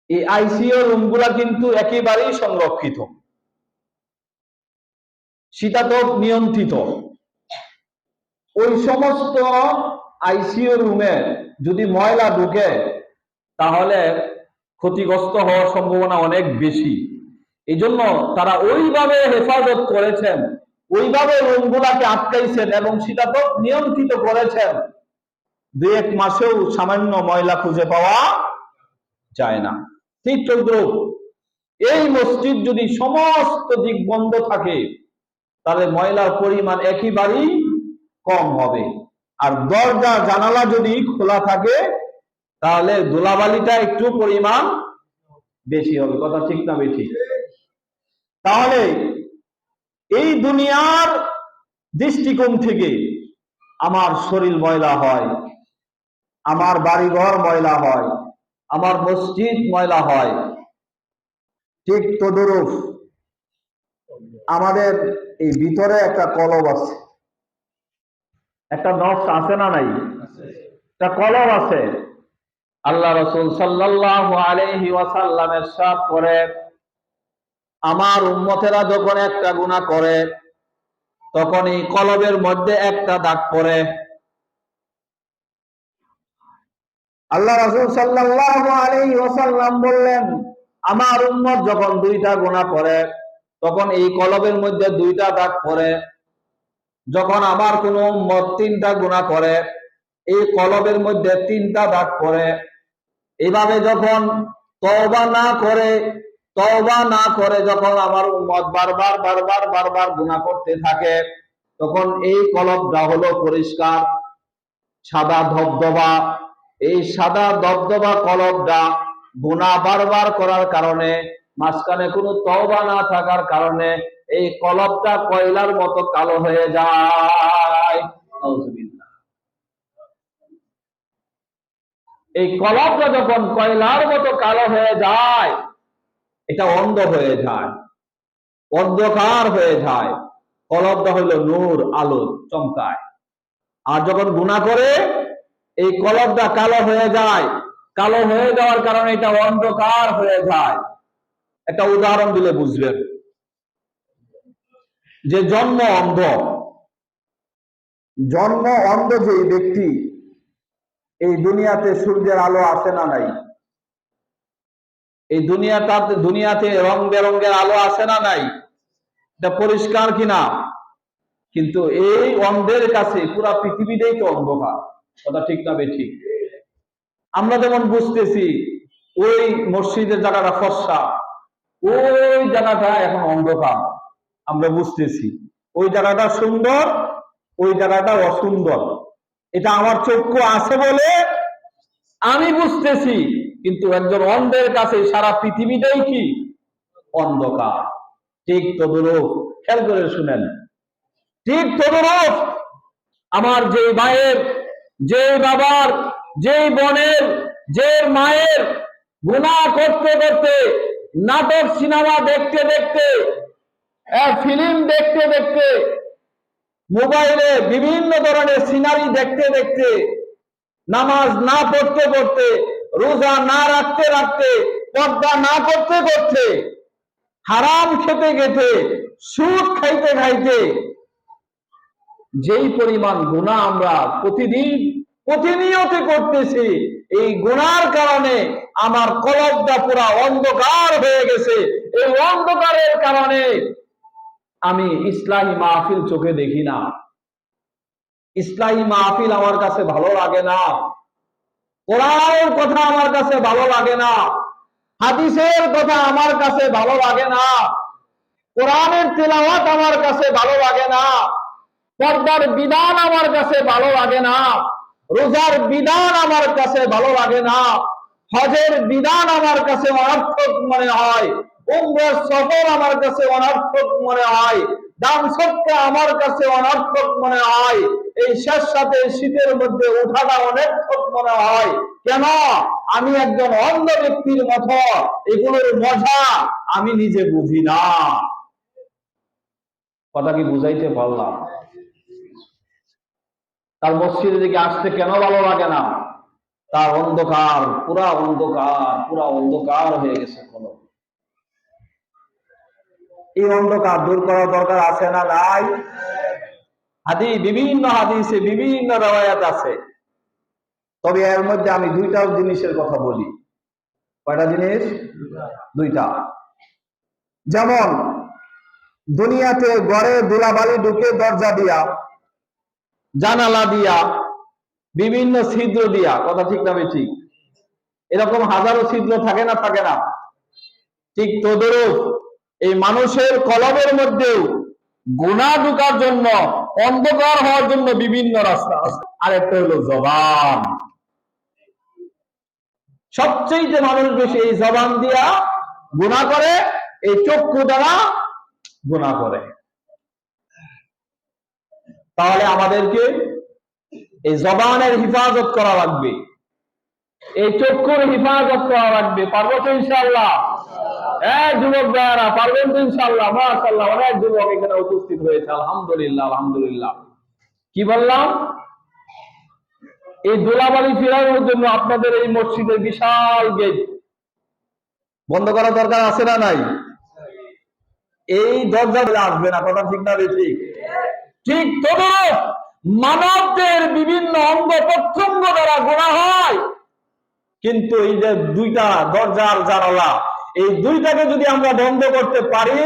এই আইসিইউ রুমগুলা কিন্তু একেবারেই সংরক্ষিত, শীতাতপ নিয়ন্ত্রিত। ওই সমস্ত আইসিইউ রুমে যদি ময়লা ঢুকে তাহলে ক্ষতিগ্রস্ত হওয়ার সম্ভাবনা অনেক বেশি। এই জন্য তারা ওইভাবে হেফাজত করেছেন, ওইভাবে রুমগুলাকে আটকাইছেন এবং শীতাতপ নিয়ন্ত্রিত করেছেন, 2-1 মাসেও সামান্য ময়লা খুঁজে পাওয়া যায় না। ঠিক তদ্রুপ এই মসজিদ যদি সমস্ত দিক বন্ধ থাকে তাহলে ময়লার পরিমাণ একেবারেই কম হবে। আর দরজা জানালা যদি খোলা থাকে তাহলে ধুলাবালিটা একটু পরিমাণ বেশি হবে। কথা ঠিক না বেশি? তাহলে এই দুনিয়ার দৃষ্টিকোণ থেকে আমার শরীর ময়লা হয়, আমার বাড়িঘর ময়লা হয়, আমার মসজিদ ময়লা হয়, ঠিক তদরূপ আমাদের এই ভিতরে একটা কলব আছে, একটা নফস আছে না নাই? একটা কলব আছে। আল্লাহ রাসূল সাল্লাল্লাহু আলাইহি ওয়াসাল্লাম ইরশাদ করেন, আমার উম্মতেরা যখন একটা গুনাহ করে তখন এই কলবের মধ্যে একটা দাগ পড়ে। আল্লাহ রাসূল সাল্লাল্লাহু আলাইহি ওয়াসাল্লাম বললেন, আমার উম্মত যখন 2টা গুনাহ করে তখন এই কলবের মধ্যে 2টা দাগ পড়ে। যখন আমার কোন উম্মত 3টা গুনাহ করে এই কলবের মধ্যে 3টা দাগ পড়ে। এইভাবে যখন তওবা না করে যখন আমার উম্মত বারবার গুনাহ করতে থাকে তখন এই কলবটা হলো পরিষ্কার সাদা ধবধবা। এই সাদা ধবধবা কলবটা গুনাহ বারবার করার কারণে, মাঝখানে কোনো তওবা না থাকার কারণে এই কলবটা কয়লার মতো কালো হয়ে যায়। নাউজুবিল্লাহ। এই কলবটা যখন কয়লার মতো কালো হয়ে যায় এটা অন্ধ হয়ে যায়, অন্ধকার হয়ে যায়। কলবটা হইল নূর, আলো চমকায়। আর যখন গুনাহ করে এই কলবটা কালো হয়ে যায়, কালো হয়ে যাওয়ার কারণে এটা অন্ধকার হয়ে যায়। একটা উদাহরণ দিলে বুঝবেন। যে জন্ম অন্ধ যে ব্যক্তি, এই দুনিয়াতে সূর্যের আলো আসে না নাই? এই দুনিয়াতে রং বেরঙের আলো আসে না নাই? এটা পরিষ্কার কিনা? কিন্তু এই অন্ধের কাছে পুরা পৃথিবীটাই তো অন্ধকার। কথা ঠিক না বেঠিক? আমরা যেমন বুঝতেছি ওই মসজিদের জায়গাটা ফর্সা, ওই জায়গাটা এখন অন্ধকার। আমরা বুঝতেছি ওই জায়গাটা সুন্দর, ওই জায়গাটা অসুন্দর। এটা আমার চক্ষু আছে বলে আমি বুঝতেছি, কিন্তু একজন অন্ধের কাছে সারা পৃথিবীটাই কি অন্ধকার। ঠিক তদরূপ, খেয়াল করে শুনেন, ঠিক তদরূপ আমার যে ভাইয়ের, যে বাবার, যে বোনের, যে মায়ের গুনাহ করতে করতে, নাটক সিনেমা দেখতে দেখতে, ফিল্ম দেখতে দেখতে, মোবাইলে বিভিন্ন ধরনের সিনারি দেখতে দেখতে, নামাজ না পড়তে পড়তে, রোজা না রাখতে রাখতে, পর্দা না করতে করতে, হারাম খেতে খেতে, সুদ খাইতে খাইতে যেই পরিমাণ গুনাহ আমরা প্রতিনিয়ত করতেছি, এই গুনার কারণে আমার কলবটা পুরা অন্ধকার হয়ে গেছে। এই অন্ধকারের কারণে আমি ইসলামী মাহফিল চোখে দেখি না, ইসলামী মাহফিল আমার কাছে ভালো লাগে না, কোরআনের কথা আমার কাছে ভালো লাগে না, হাদিসের কথা আমার কাছে ভালো লাগে না, কোরআনের তিলাওয়াত আমার কাছে ভালো লাগে না, পর্দার বিধান আমার কাছে ভালো লাগে না, রোজার বিধান আমার কাছে ভালো লাগে না, হজের বিধান আমার কাছে অনর্থক মনে হয়, উমরার সফর আমার কাছে অনর্থক মনে হয়, দান সদকা আমার কাছে অনর্থক মনে হয়, এই শেষ সাথে শীতের মধ্যে ওঠাটা অনেক মনে হয়। কেন? আমি একজন অন্ধ ব্যক্তির মতো এগুলোর মজা আমি নিজে বুঝি না। কথা কি বুঝাইতে পারলাম? তার মসজিদের দিকে আসতে কেন ভালো লাগে না? তার অন্ধকার, পুরা অন্ধকার, পুরা অন্ধকার হয়ে গেছে। এই অন্ধকার দূর করার দরকার আছে না নাই? বিভিন্ন হাদিসে বিভিন্ন রওয়ায়াত আছে। তবে এর মধ্যে আমি দুইটা জিনিসের কথা বলি। কয়টা জিনিস? দুইটা। যেমন দুনিয়াতে ঘরে ধুলাবালি ঢুকে দরজা দিয়া, জানালা দিয়া, বিভিন্ন ছিদ্র দিয়া, কথা ঠিক না ঠিক? এরকম হাজারো ছিদ্র থাকে না? থাকে না? ঠিক তদরূপ এই মানুষের কলবের মধ্যেও গুনাহ ঢোকার জন্য, অন্ধকার হওয়ার জন্য বিভিন্ন রাস্তা আছে। আরেকটা হলো জবান। সবচেয়ে মানুষ বেশি এই জবান দিয়া গুনাহ করে, এই চক্ষু দ্বারা গুনাহ করে। তাহলে আমাদেরকে এই জবানের হিফাজত করা লাগবে, এই চক্ষুর হিফাজত করা লাগবে। পারবো তো ইনশাআল্লাহ? হ্যাঁ যুবক ভাইয়ারা, পারবেন তো ইনশাআল্লাহ? মাশাআল্লাহ, অনেক যুবক এখানে উপস্থিত হয়েছে। আলহামদুলিল্লাহ, আলহামদুলিল্লাহ। কি বললাম? এই ধুলাবালি ফেরানোর জন্য আপনাদের এই মসজিদের বিশাল গেট বন্ধ করা দরকার আছে না নাই? এই দরজা আসবে না, কথা ঠিক না ঠিক? ঠিক তদরূপ মানবদের বিভিন্ন অঙ্গ প্রত্যঙ্গ দ্বারা গুনাহ হয়, কিন্তু এই যে দুইটা দরজার জানালা, এই দুইটাকে যদি আমরা বন্ধ করতে পারি,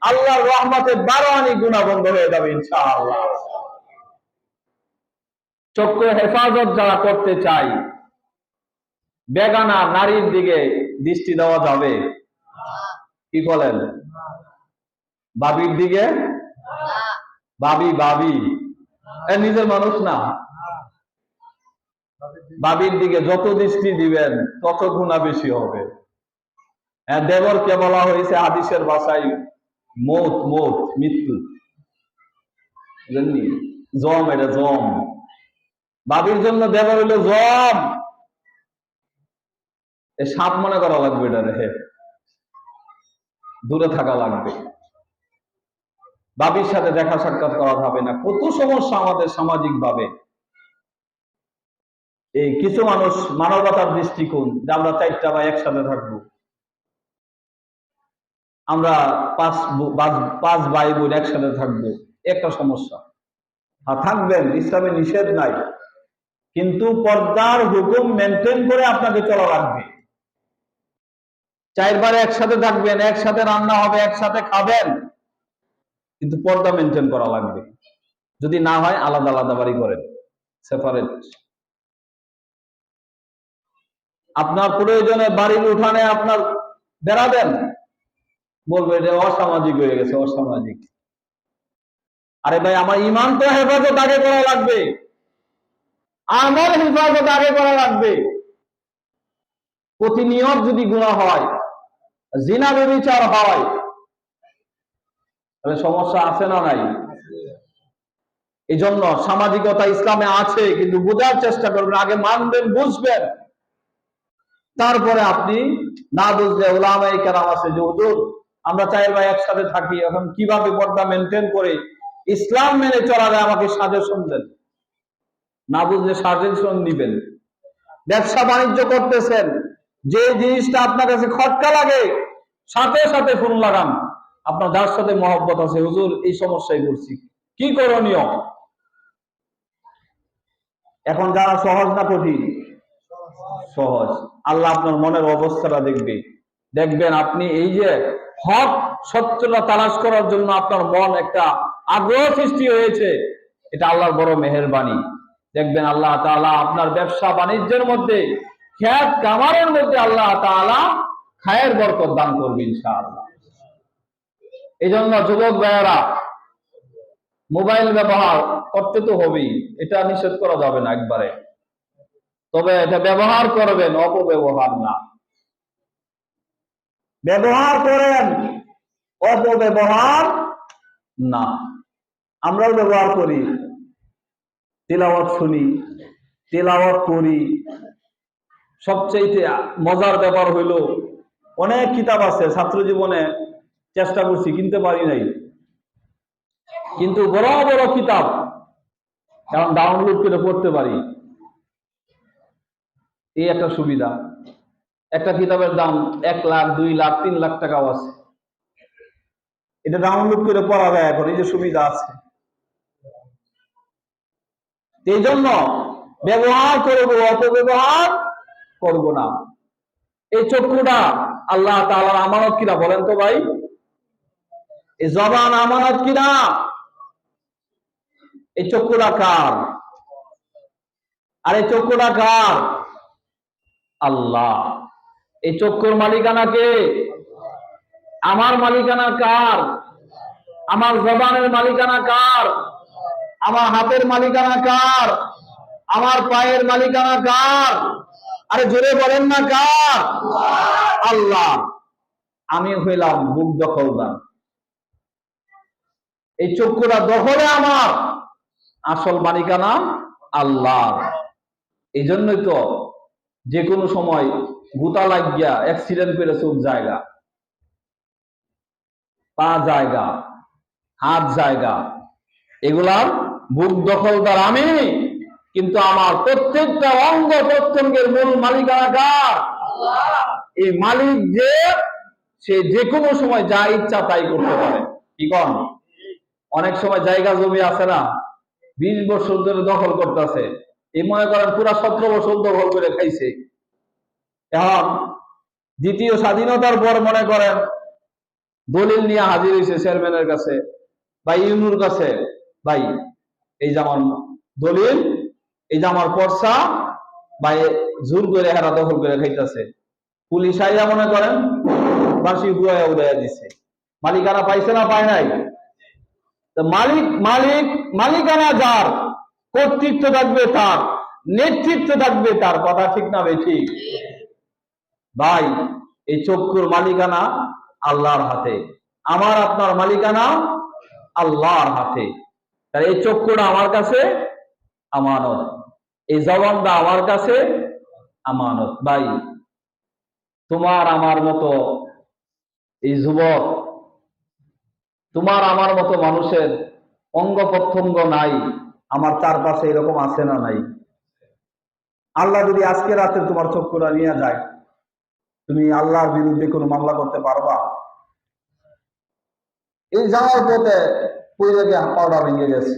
আল্লাহর রহমতে 12 আনি গুনাহ বন্ধ হয়ে যাবে ইনশাআল্লাহ। চক্ষু হেফাজত যারা করতে চাই, বেগানা নারীর দিকে দৃষ্টি দেওয়া যাবে? কি বলেন? বাবির দিকে? বাবি বাবি নিজের মানুষ না। বাবির দিকে যত দৃষ্টি দিবেন তত গুনাহ বেশি হবে। দেবরকে বলা হয়েছে হাদিসের ভাষায় মৌত, মৌত, মৃত্যু। জানি জম, এটা জম। বাবির জন্য দেবর হইলো জম। সাপ মনে করা লাগবে, এটা রেখে দূরে থাকা লাগবে। বাবির সাথে দেখা সাক্ষাৎ করা যাবে না। কত সমস্যা আমাদের সামাজিক ভাবে। এই কিছু মানুষ মানবতার দৃষ্টিকোণ যে আমরা 4টা ভাই একসাথে থাকবো, আমরা পাঁচ ভাই বোন একসাথে থাকবো, একটা সমস্যা। আর থাকবেন, ইসলামে নিষেধ নাই, কিন্তু পর্দার হুকুম মেনটেন করে আপনাকে চলা লাগবে। 4 বার একসাথে থাকবেন, একসাথে রান্না হবে, একসাথে খাবেন, কিন্তু পর্দা মেনটেন করা লাগবে। যদি না হয় আলাদা আলাদা বাড়ি করেন, সেপারেট। আপনার প্রয়োজনে বাড়ির উঠানে আপনার বেড়া দেন, বলবে এটা অসামাজিক হয়ে গেছে, অসামাজিক। আরে ভাই, আমার ইমান তো হেফাজত আগে করা লাগবে, আমার হেফাজত আগে করা লাগবে। প্রতিনিয়ত যদি গুনাহ হয়, জিনা ব্যভিচার হয়, তাহলে সমস্যা আছে না নাই? এই জন্য সামাজিকতা ইসলামে আছে, কিন্তু বোঝার চেষ্টা করবেন, আগে মানবেন, বুঝবেন, তারপরে আপনি না বুঝলে উলামায়ে কেরাম আছে যে হুজুর আমরা 4 ভাই একসাথে থাকি, এখন কিভাবে পর্দা মেনটেন করে ইসলাম মেনে চলা যায়, আমাকে সাজেশন দেন। না বুঝলে সাজেশন দিবেন। ব্যবসা বাণিজ্য করতেছেন, যে জিনিসটা আপনার কাছে খটকা লাগে, সাথে সাথে ফোন লাগান আপনার যার সাথে মহব্বত আছে, হুজুর এই সমস্যায় পড়ছি, কি করণীয়? এখন যারা সহজ না কঠিন? সহজ। আল্লাহ আপনার মনের অবস্থাটা দেখবে, দেখবেন আপনি এই যে হক সত্যটা তালাশ করার জন্য আপনার মন একটা আগ্রহ সৃষ্টি হয়েছে, এটা আল্লাহর বড় মেহেরবানি। দেখবেন আল্লাহ তাআলা আপনার ব্যবসা বাণিজ্যের মধ্যে, খেত কামারের মধ্যে আল্লাহ তাআলা খায়ের বরকত দান করবে ইনশাআল্লাহ। এই জন্য যুবক ভাইয়েরা, মোবাইল ব্যবহার করতে তো হবেই, এটা নিষেধ করা যাবে না একবারে, তবে এটা ব্যবহার করবেন, অপব্যবহার না। ব্যবহার করেন, অপব্যবহার না। আমরাও ব্যবহার করি, তেলাওয়াত শুনি, তেলাওয়াত করি। সবচেয়ে মজার ব্যাপার হইল, অনেক কিতাব আছে ছাত্র জীবনে চেষ্টা করছি, কিনতে পারি নাই, কিন্তু বড় বড় কিতাব এখন ডাউনলোড করে পড়তে পারি। এই একটা সুবিধা। একটা কিতাবের দাম 1 লাখ, 2 লাখ, 3 লাখ টাকাও আছে। এটা ডাউনলোড করে পড়া যায় এখন, এই যে সুবিধা আছে। এই জন্য ব্যবহার করবো, অপব্যবহার করব না। এই চক্ষুটা আল্লাহ তাআলার আমানত কিনা বলেন তো ভাই? এই জবান আমানত কিনা? এই চক্ষুটা কার? আর এই চক্ষুটা কার? আল্লাহ। এই চক্ষুর মালিকানা কে? আমার মালিকানা কার? আমার জবানের মালিকানা কার? আমার হাতের মালিকানা কার? আমার পায়ের মালিকানা কার? আরে জোরে বলেন না কার? আল্লাহ। আমি হইলাম বুক দখলদার। এই চক্ষুরা দখলে আমার, আসল মালিকানা আল্লাহ। এই জন্যই তো যে কোনো সময় গুতা লাগিয়া অ্যাক্সিডেন্ট করে চোখ জায়গা, পা জায়গা, হাত জায়গা, এগুলার বুক দখলদার আমি। কিন্তু আমার প্রত্যেকটা অঙ্গ প্রত্যঙ্গের মূল মালিকানা কার? এই মালিক যে, সে যে কোনো সময় যা ইচ্ছা তাই করতে পারে। কি কন? অনেক সময় জায়গা জমি আছে না, 20 বছর ধরে দখল করতেছে, এই মনে করেন পুরা 17 বছর দখল করে খাইছে। এখন দ্বিতীয় স্বাধীনতার পর মনে করেন দলিল নিয়ে হাজির হয়েছে চেয়ারম্যানের কাছে বা ইউনুর কাছে, ভাই এই যে আমার দলিল, এই যে আমার পর্সা, ভাই জোর করে হেরা দখল করে খাইতেছে। পুলিশ আইয়া মনে করেন বাসি হুয়া উড়াইয়া দিছে। মালিকানা পাইছে না পায় নাই? মালিকানা যার, কর্তৃত্ব থাকবে তার, নেতৃত্ব থাকবে তার। কথা ঠিক না বেঠিক? ভাই এই চক্ষুর মালিকানা আল্লাহর হাতে, আমার আপনার মালিকানা আল্লাহর হাতে। তাই এই চক্ষুটা আমার কাছে আমানত, এই জবানটা আমার কাছে আমানত। ভাই তোমার আমার মতো এই যুবক, তোমার আমার মতো মানুষের অঙ্গ প্রত্যঙ্গ নাই, আমার চারপাশে এরকম আছে না নাই? আল্লাহ যদি আজকে রাতে তোমার চক্ষুটা নিয়ে যায়, তুমি আল্লাহর বিরুদ্ধে কোনো মামলা করতে পারবা? এই যাওয়ার পথে পড়ে গিয়ে পাওয়াটা ভেঙে গেছে,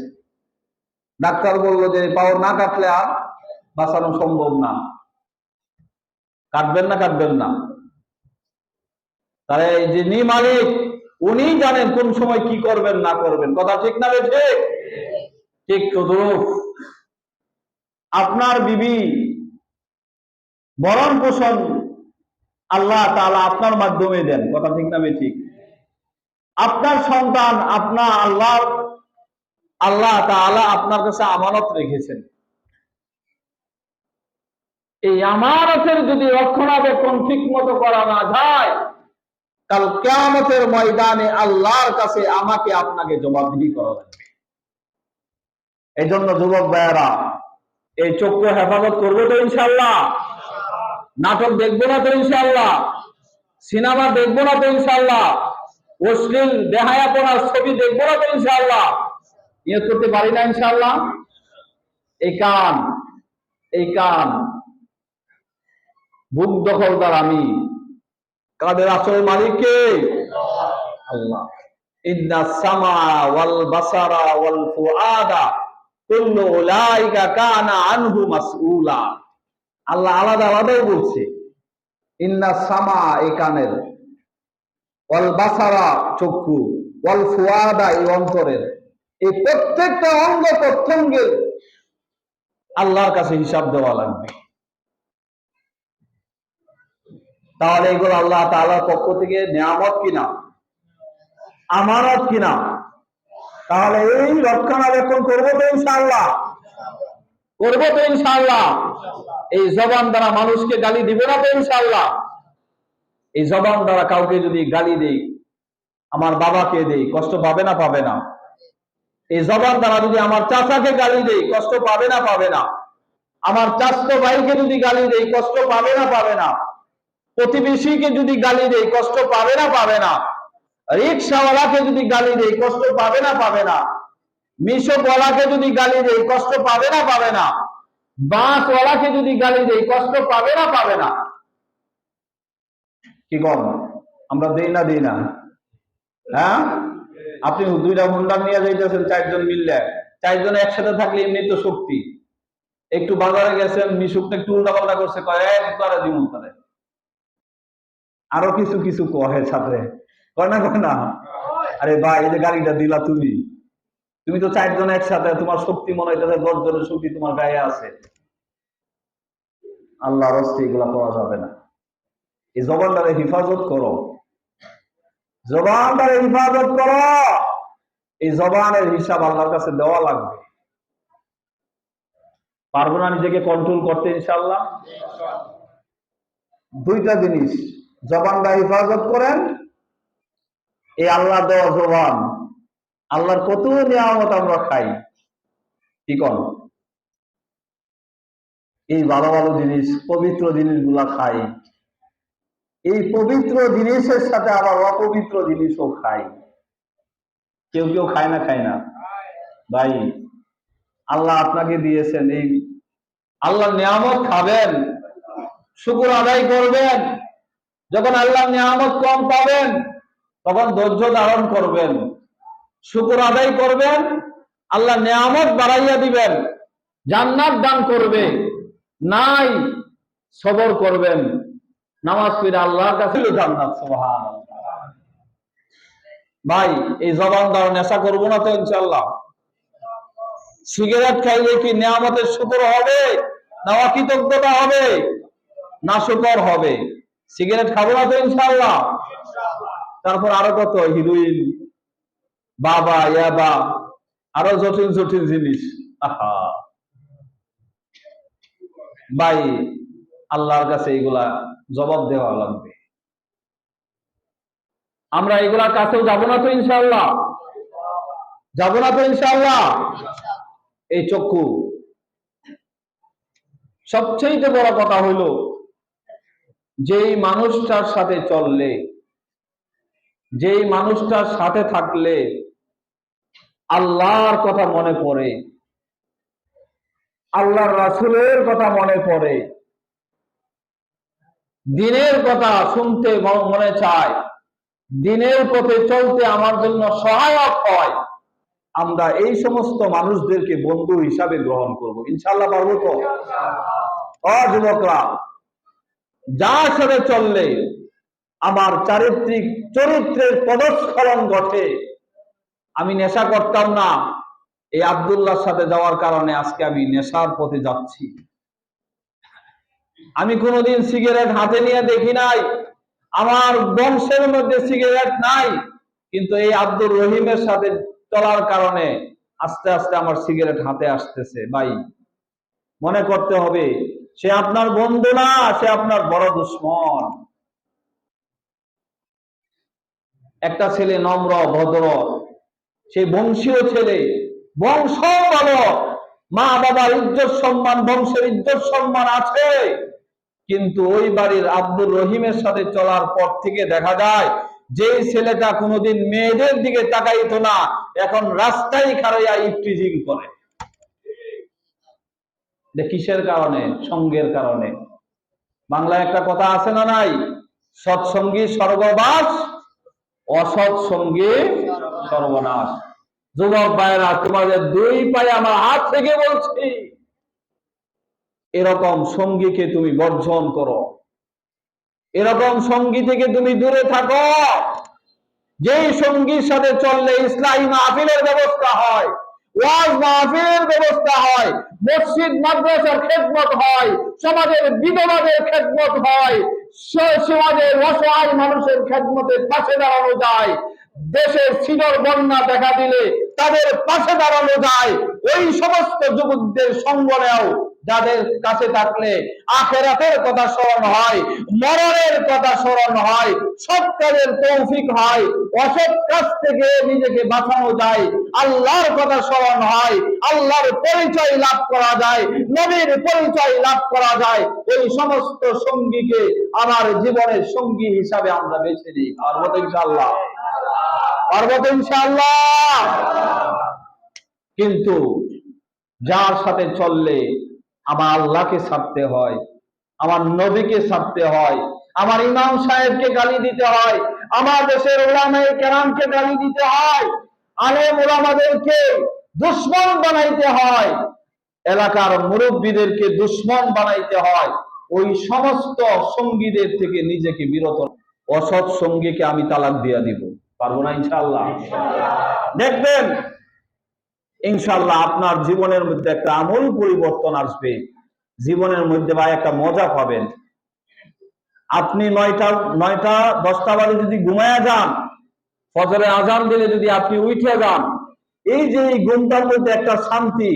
ডাক্তার বললো যে পাওয়ার না কাটলে আর বাঁচানো সম্ভব না। কাটবেন না? কাটবেন না? তাহলে এই যে মালিক, উনি জানেন কোন সময় কি করবেন না করবেন। কথা ঠিক না রে? ঠিক। ঠিক তদ্রুপ আপনার বিবি ভরণ পোষণ আল্লাহ তাআলা আপনার মাধ্যমে দেন। কথা ঠিক না ঠিক? আপনার সন্তান আল্লাহ তাআলা আপনার কাছে আমানত রেখেছেন। এই আমানতের যদি রক্ষণাবেক্ষণ ঠিক মতো করা না যায়, কাল কিয়ামতের ময়দানে আল্লাহর কাছে আমাকে আপনাকে জবাবদিহি করা লাগবে। এই জন্য যুবক ভাইয়েরা, এই চক্ষু হেফাজত করবো তো ইনশাআল্লাহ? নাটক দেখবো না তো ইনশাআল্লাহ? সিনেমা দেখবো না তো ইনশাআল্লাহ? অশ্লীল বেহায়াপনার ছবি দেখবো না তো ইনশাআল্লাহ? নিয়ত করতে পারি না ইনশাআল্লাহ? এই কান বুক দখলদার আমি। কাদের আসল মালিক কে? আল্লাহ। ইন্না সামা ওয়াল বাসারা ওয়াল ফুআদা কুল্লু উলাইকা কানা আনহু মাসউলা। আল্লাহ আলাদা আলাদাই বলছে। ইন্না সামা এই কানের, ওয়াল বাসারা চক্ষু, ওয়াল ফুআদা এই অন্তরের, এই প্রত্যেকটা অঙ্গ প্রত্যঙ্গের আল্লাহর কাছে হিসাব দেওয়া লাগবে। তাহলে এগুলো আল্লাহ তাআলার পক্ষ থেকে নিয়ামত কিনা, আমানত কিনা? তাহলে এই রক্ষণাবেক্ষণ করবো তো ইনশাআল্লাহ? করবো তো ইনশাআল্লাহ? এই জবান দ্বারা মানুষকে গালি দিব না তো ইনশাআল্লাহ? এই জবান দ্বারা কাউকে যদি গালি দেই, আমার বাবাকে দেই, কষ্ট পাবে না পাবে না? এই জবান দ্বারা যদি আমার চাচাকে গালি দেই, কষ্ট পাবে না পাবে না? আমার চাচাতো ভাইকে যদি গালি দেই, কষ্ট পাবে না পাবে না? প্রতিবেশীকে যদি গালি দেই, কষ্ট পাবে না পাবে না? রিক্সাওয়ালাকে যদি গালি দেই, কষ্ট পাবে না পাবে না? মিশোওয়ালাকে যদি গালি দেই, কষ্ট পাবে না পাবে না? বাসওয়ালাকে যদি গালি দেই, কষ্ট পাবে না পাবে না? কি কম আমরা দেই না দিই না? হ্যাঁ, আপনি দুইটা হুন্ডা নিয়ে যাইতেছেন, চারজন মিললে, চারজন একসাথে থাকলে এমনি তো শক্তি। একটু বাজারে গেছেন, মিশুকটা একটু উল্টা পাল্টা করছে, কয় একবারে দিমু তারে। আরো কিছু কিছু কহে সাথে, কয় না কয় না? আরে ভাই, এই যে গাড়িটা দিলা তুমি, তুমি তো চারজন একসাথে, তোমার শক্তি মনে হইতেছে 10 জনের শক্তি তোমার গায়ে আছে। আল্লাহর হস্তে এগুলা করা যাবে না। এই জবানটারে হেফাজত করো, জবানটারে হেফাজত করো। এই জবানের হিসাব আল্লাহর কাছে দেওয়া লাগবে। পারবো না নিজেকে কন্ট্রোল করতে ইনশাআল্লাহ? দুইটা জিনিস, জবানটা হেফাজত করেন। এই আল্লাহ দেওয়া জবান, আল্লাহর কত নিয়ামত আমরা খাই, কি কর, এই ভালো ভালো জিনিস, পবিত্র জিনিসগুলা খাই। এই পবিত্র জিনিসের সাথে আবার অপবিত্র জিনিসও খাই। কেউ কেউ খায় না, খায় না? ভাই, আল্লাহ আপনাকে দিয়েছেন, এই আল্লাহ নিয়ামত খাবেন, শুকর আদায় করবেন। যখন আল্লাহ নিয়ামত কম পাবেন, তখন ধৈর্য ধারণ করবেন, শুকর আদায় করবেন, আল্লাহ নিয়ামত বাড়াইয়া দিবেন, জান্নাত দান করবে, নাই সবর করবেন, নামাজ পড়ে আল্লাহর কাছে জান্নাত। সুবহানাল্লাহ। ভাই, এই জবান দ্বারা নেশা করবো না তো ইনশাআল্লাহ? সিগারেট খাইলে কি নিয়ামতের শুকর হবে না অকৃতজ্ঞতা হবে না শুকর হবে? সিগারেট খাবো না তো ইনশাআল্লাহ? তারপর আরো কত হিরোইন, বাবা, ইয়াবা, আরো জটিল জটিল জিনিস। আহা ভাই, আল্লাহর কাছে এগুলা জবাব দেওয়া লাগবে। আমরা এগুলার কাছেও যাবো না তো ইনশাআল্লাহ? যাবো না তো ইনশাআল্লাহ? এই চক্ষু, সবচেয়ে বড় কথা হইল, যেই মানুষটার সাথে চললে, যেই মানুষটার সাথে থাকলে আল্লাহর কথা মনে পড়ে, আল্লাহর রাসূলের কথা মনে পড়ে, দ্বীনের কথা শুনতে মনে চায়, দ্বীনের পথে চলতে আমার জন্য সহায়ক হয়, আমরা এই সমস্ত মানুষদেরকে বন্ধু হিসাবে গ্রহণ করব ইনশাআল্লাহ। পারবো তো? যুবকরা, যার সাথে চললে আমার চারিত্রিক চরিত্রের পদস্খলন ঘটে। আমি নেশা করতাম না, এই আব্দুল্লাহর সাথে যাওয়ার কারণে আজকে আমি নেশার পথে যাচ্ছি। আমি কোনোদিন সিগারেট হাতে নিয়ে দেখি নাই, আমার বংশের মধ্যে সিগারেট নাই, কিন্তু এই আব্দুর রহিমের সাথে চলার কারণে আস্তে আস্তে আমার সিগারেট হাতে আসতেছে। ভাই, মনে করতে হবে, সে আপনার বন্ধু না, সে আপনার বড় দুশমন। একটা ছেলে নম্র ভদ্র, সেই বংশীয় ছেলে, বংশ ভালো, মা বাবার ইজ্জত সম্মান, বংশের ইজ্জত সম্মান আছে, কিন্তু ওই বাড়ির আব্দুর রহিমের সাথে চলার পর থেকে দেখা যায় যে ছেলেটা কোনোদিন মেয়েদের দিকে তাকাইতো না, এখন রাস্তায় খাড়াইয়া ইফটিজিং করে। কিসের কারণে? সঙ্গের কারণে। বাংলায় একটা কথা আছে না নাই? সৎসঙ্গী স্বর্গবাস, অসৎ সঙ্গী সর্বনাশ। যুবক ভাইরা, তোমাদের দুই পায়ে আমার হাত থেকে বলছি, এরকম সঙ্গীকে তুমি বর্জন করো, এরকম সঙ্গী থেকে তুমি দূরে থাকো। যেই সঙ্গীর সাথে চললে ইসলামী মাহফিলের ব্যবস্থা হয়, ওয়াজ মাহফিলের ব্যবস্থা হয়, মসজিদ মাদ্রাসার খেদমত হয়, সমাজের বিধবাদের খেদমত হয়, সমাজের অসহায় মানুষের খেদমতের পাশে দাঁড়ানো যায়, দেশের ছিনর বন্যা দেখা দিলে তাদের পাশে দাঁড়ানো যায়, ওই সমস্ত যুবকদের সঙ্গ নেও। যাদের কাছে থাকলে আখিরাতের কথা স্মরণ হয়, মরণের কথা স্মরণ হয়, সৎ কাজের তৌফিক হয়, অসৎ কাজ থেকে নিজেকে বাঁচানো যায়, আল্লাহর কথা স্মরণ হয়, আল্লাহর পরিচয় লাভ করা যায়, নবীর পরিচয় লাভ করা যায়, এই সমস্ত সঙ্গীকে আমার জীবনের সঙ্গী হিসাবে আমরা বেছে নিই। পারবো তো ইনশাআল্লাহ? পারবো তো ইনশাআল্লাহ? কিন্তু যার সাথে চললে আমার আল্লাহকে ছাড়তে হয়, আমার নবীকে ছাড়তে হয়, আমার ইমাম সাহেবকে গালি দিতে হয়, আমার দেশের উলামায়ে কেরামকে গালি দিতে হয়, আলেম উলামাদেরকে দুশমন বানাইতে হয়, এলাকার মুরব্বীদেরকে দুশমন বানাইতে হয়, ওই সমস্ত সঙ্গীদের থেকে নিজেকে বিরত। অসৎ সঙ্গীকে আমি তালাক দিয়ে দিব। পারবো না ইনশাআল্লাহ? দেখবেন ইনশাআল্লাহ আপনার জীবনের মধ্যে একটা আমূল পরিবর্তন আসবে, জীবনের মধ্যে ভাই একটা মজা পাবেন। আপনি 9টা 10টা বাজে যদি ঘুমায়া যান, ফজরে আজান দিলে যদি আপনি উঠে যান, এই যে এই ঘুমটার মধ্যে একটা শান্তি,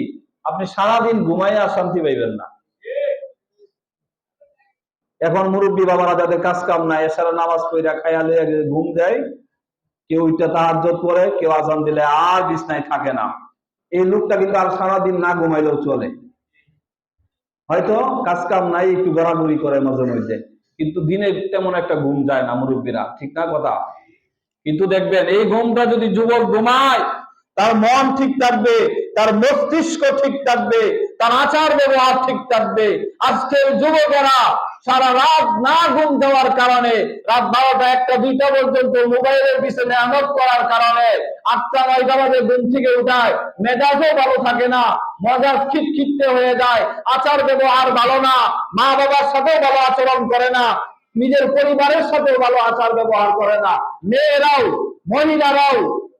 আপনি সারাদিন ঘুমাইয়া শান্তি পাইবেন না। এখন মুরব্বী বাবারা যাদের কাজ কাম নাই, এছাড়া নামাজ পড়া খাইয়া লইয়া ঘুম দেয়, কেউ ওইটা তাহাজ্জুদ পড়ে, কেউ আজান দিলে আর বিছনায় থাকে না। এই লোকটা কিন্তু আর সারাদিন না ঘুমাইলেও চলে, হয়তো কাজ কাম নাই, একটু ঘোরাঘুরি করে মাঝে মধ্যে, কিন্তু দিনে তেমন একটা ঘুম যায় না মুরব্বীরা, ঠিক না কথা? কিন্তু দেখবেন এই ঘুমটা যদি যুবক ঘুমায়, তার মন ঠিক থাকবে, তার মস্তিষ্ক ঠিক থাকবে, তার আচার ব্যবহার ঠিক থাকবে। আজকের যুবকেরা সারা রাত না ঘুম দেওয়ার কারণে, রাত 12টা 1টা 2টা পর্যন্ত মোবাইলের পিছনে আমল করার কারণে 8টা 9টা বাজে ঘুম থেকে উঠায়, মেজাজও ভালো থাকে না, মজাজ খিটখিটে হয়ে যায়, আচার ব্যবহার ভালো না, মা বাবার সাথেও ভালো আচরণ করে না, নিজের পরিবারের সাথে ভালো আচার ব্যবহার করে না, মেয়েরাও মহিলারাও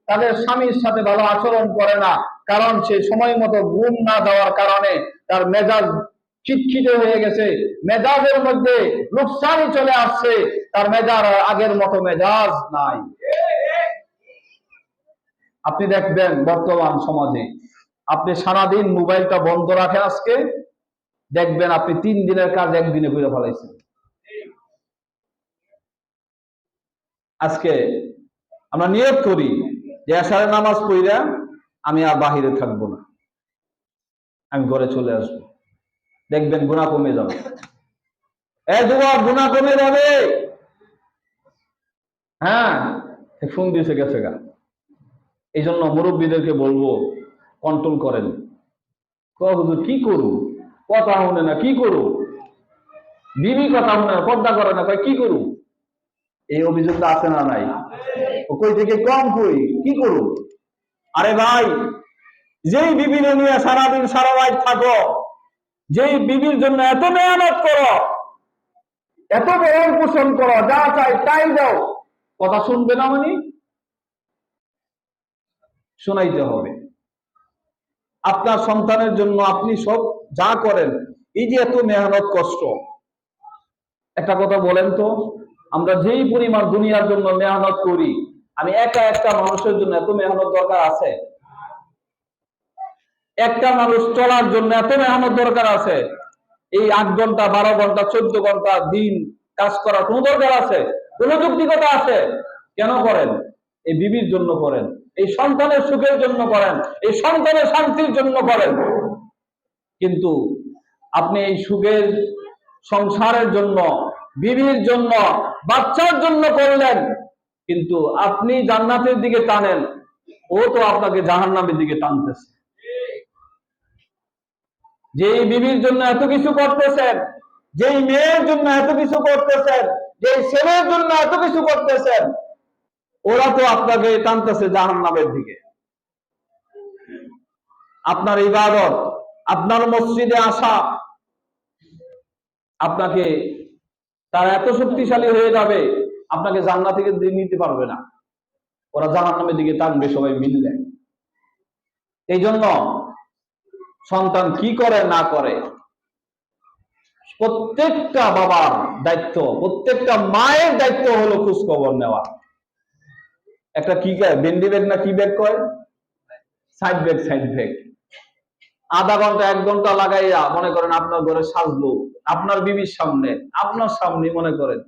তাদের স্বামীর সাথে ভালো আচরণ করে না, কারণ সে সময় মতো ঘুম না দেওয়ার কারণে তার মেজাজ খিটখিটে হয়ে গেছে, মেজাজের মধ্যে লোকসানি চলে আসছে, তার মেজাজ আগের মতো মেজাজ নাই। আপনি দেখবেন বর্তমান সমাজে, আপনি সারাদিন মোবাইলটা বন্ধ রাখেন, আজকে দেখবেন আপনি 3 দিনের কাজ 1 দিনে করে ফেলাইছেন। আজকে আমরা নিয়ত করি যে এশারের নামাজ পড়িয়া আমি আর বাহিরে থাকবো না, আমি ঘরে চলে আসবো, দেখবেন গুনাহ কমে যাবে। যুবক, গুনাহ কমে যাবে। হ্যাঁ, ফোন দিয়েছে গেছে গা। এই জন্য মুরব্বীদেরকে বলবো কন্ট্রোল করেন। হুজুর কি করু, কথা শুনে না, কি করু, বিবি কথা শুনে না, পর্দা করে না, কি করু, এই অভিযোগটা আছে না নাই? কই থেকে কম কই, কি করু? আরে ভাই, যেই বিবির নিয়ে সারাদিন সারা রাত থাকো, যেই বিবির জন্য এত মেহনত করো, এত ভরণ পোষণ করো, যা চাই তাই দাও, কথা শুনবে না? মানে শোনাইতে হবে। আপনার সন্তানের জন্য আপনি সব যা করেন, এই যে এত মেহনত কষ্ট, একটা কথা বলেন তো, আমরা যেই পরিমাণ দুনিয়ার জন্য মেহনত করি, আমি একা একটা মানুষের জন্য এত মেহনত দরকার আছে? একটা মানুষ চলার জন্য এত মেহনত দরকার আছে? এই 8 ঘন্টা 12 ঘন্টা 14 ঘন্টা দিন কাজ করার কোন দরকার আছে? কোন যৌক্তিকতা আছে? কেন করেন? এই বিবির জন্য করেন, এই সন্তানের সুখের জন্য করেন, এই সন্তানের শান্তির জন্য করেন। কিন্তু আপনি এই সুখের সংসারের জন্য, বিবির জন্য, বাচ্চার জন্য করলেন, কিন্তু আপনি জান্নাতের দিকে টানেন, ও তো আপনাকে জাহান্নামের দিকে টানতেছে। যেই বিবির জন্য এত কিছু করতেছেন, যেই মেয়ের জন্য এত কিছু করতেছেন, যেই ছেলের জন্য এত কিছু করতেছেন, ওরা তো আপনাকে টানতেছে জাহান্নামের দিকে। আপনার ইবাদত, আপনার মসজিদে আসা, আপনাকে তারা এত শক্তিশালী হয়ে যাবে, আপনাকে জান্নাত থেকে নিতে পারবে না, ওরা জাহান্নামের দিকে টানবে সবাই মিললে। এই জন্য সন্তান কি করে না করে, প্রত্যেকটা বাবার দায়িত্ব, প্রত্যেকটা মায়ের দায়িত্ব হলো খোঁজ খবর নেওয়া। একটা কি কয়, বেন্ডি ব্যাগ না কি ব্যাগ কয়, সাইড ব্যাগ, সাইড ব্যাগ। আধা ঘন্টা 1 ঘন্টা লাগাইয়া মনে করেন আপনার ঘরে সাজলো, আপনার বিবির সামনে, আপনার সামনে মনে করেন।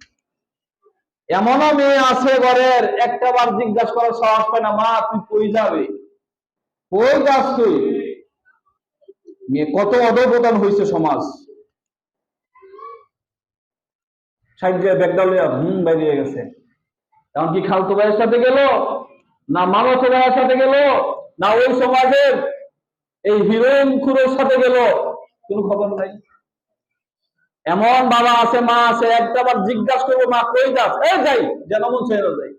এমনও মেয়ে আছে ঘরের, একটা বার জিজ্ঞাসা করার সাহস পায় না, মা তুই কই যাবে, কই যাস তুই। মেয়ে কত অধঃপতন হয়েছে সমাজ। বাইরে গেছে, এমনকি খালতো ভাইয়ের সাথে গেল, না মামাতো ভাইয়ের সাথে গেল, না ওই সমাজের এই হিরোইন খুরের সাথে গেল, কোন খবর নাই। এমন বাবা আছে, মা আছে, একটা বার জিজ্ঞাসা করবো মা কই যাস, এই যাই, যেন মন ছেড়ে যাই।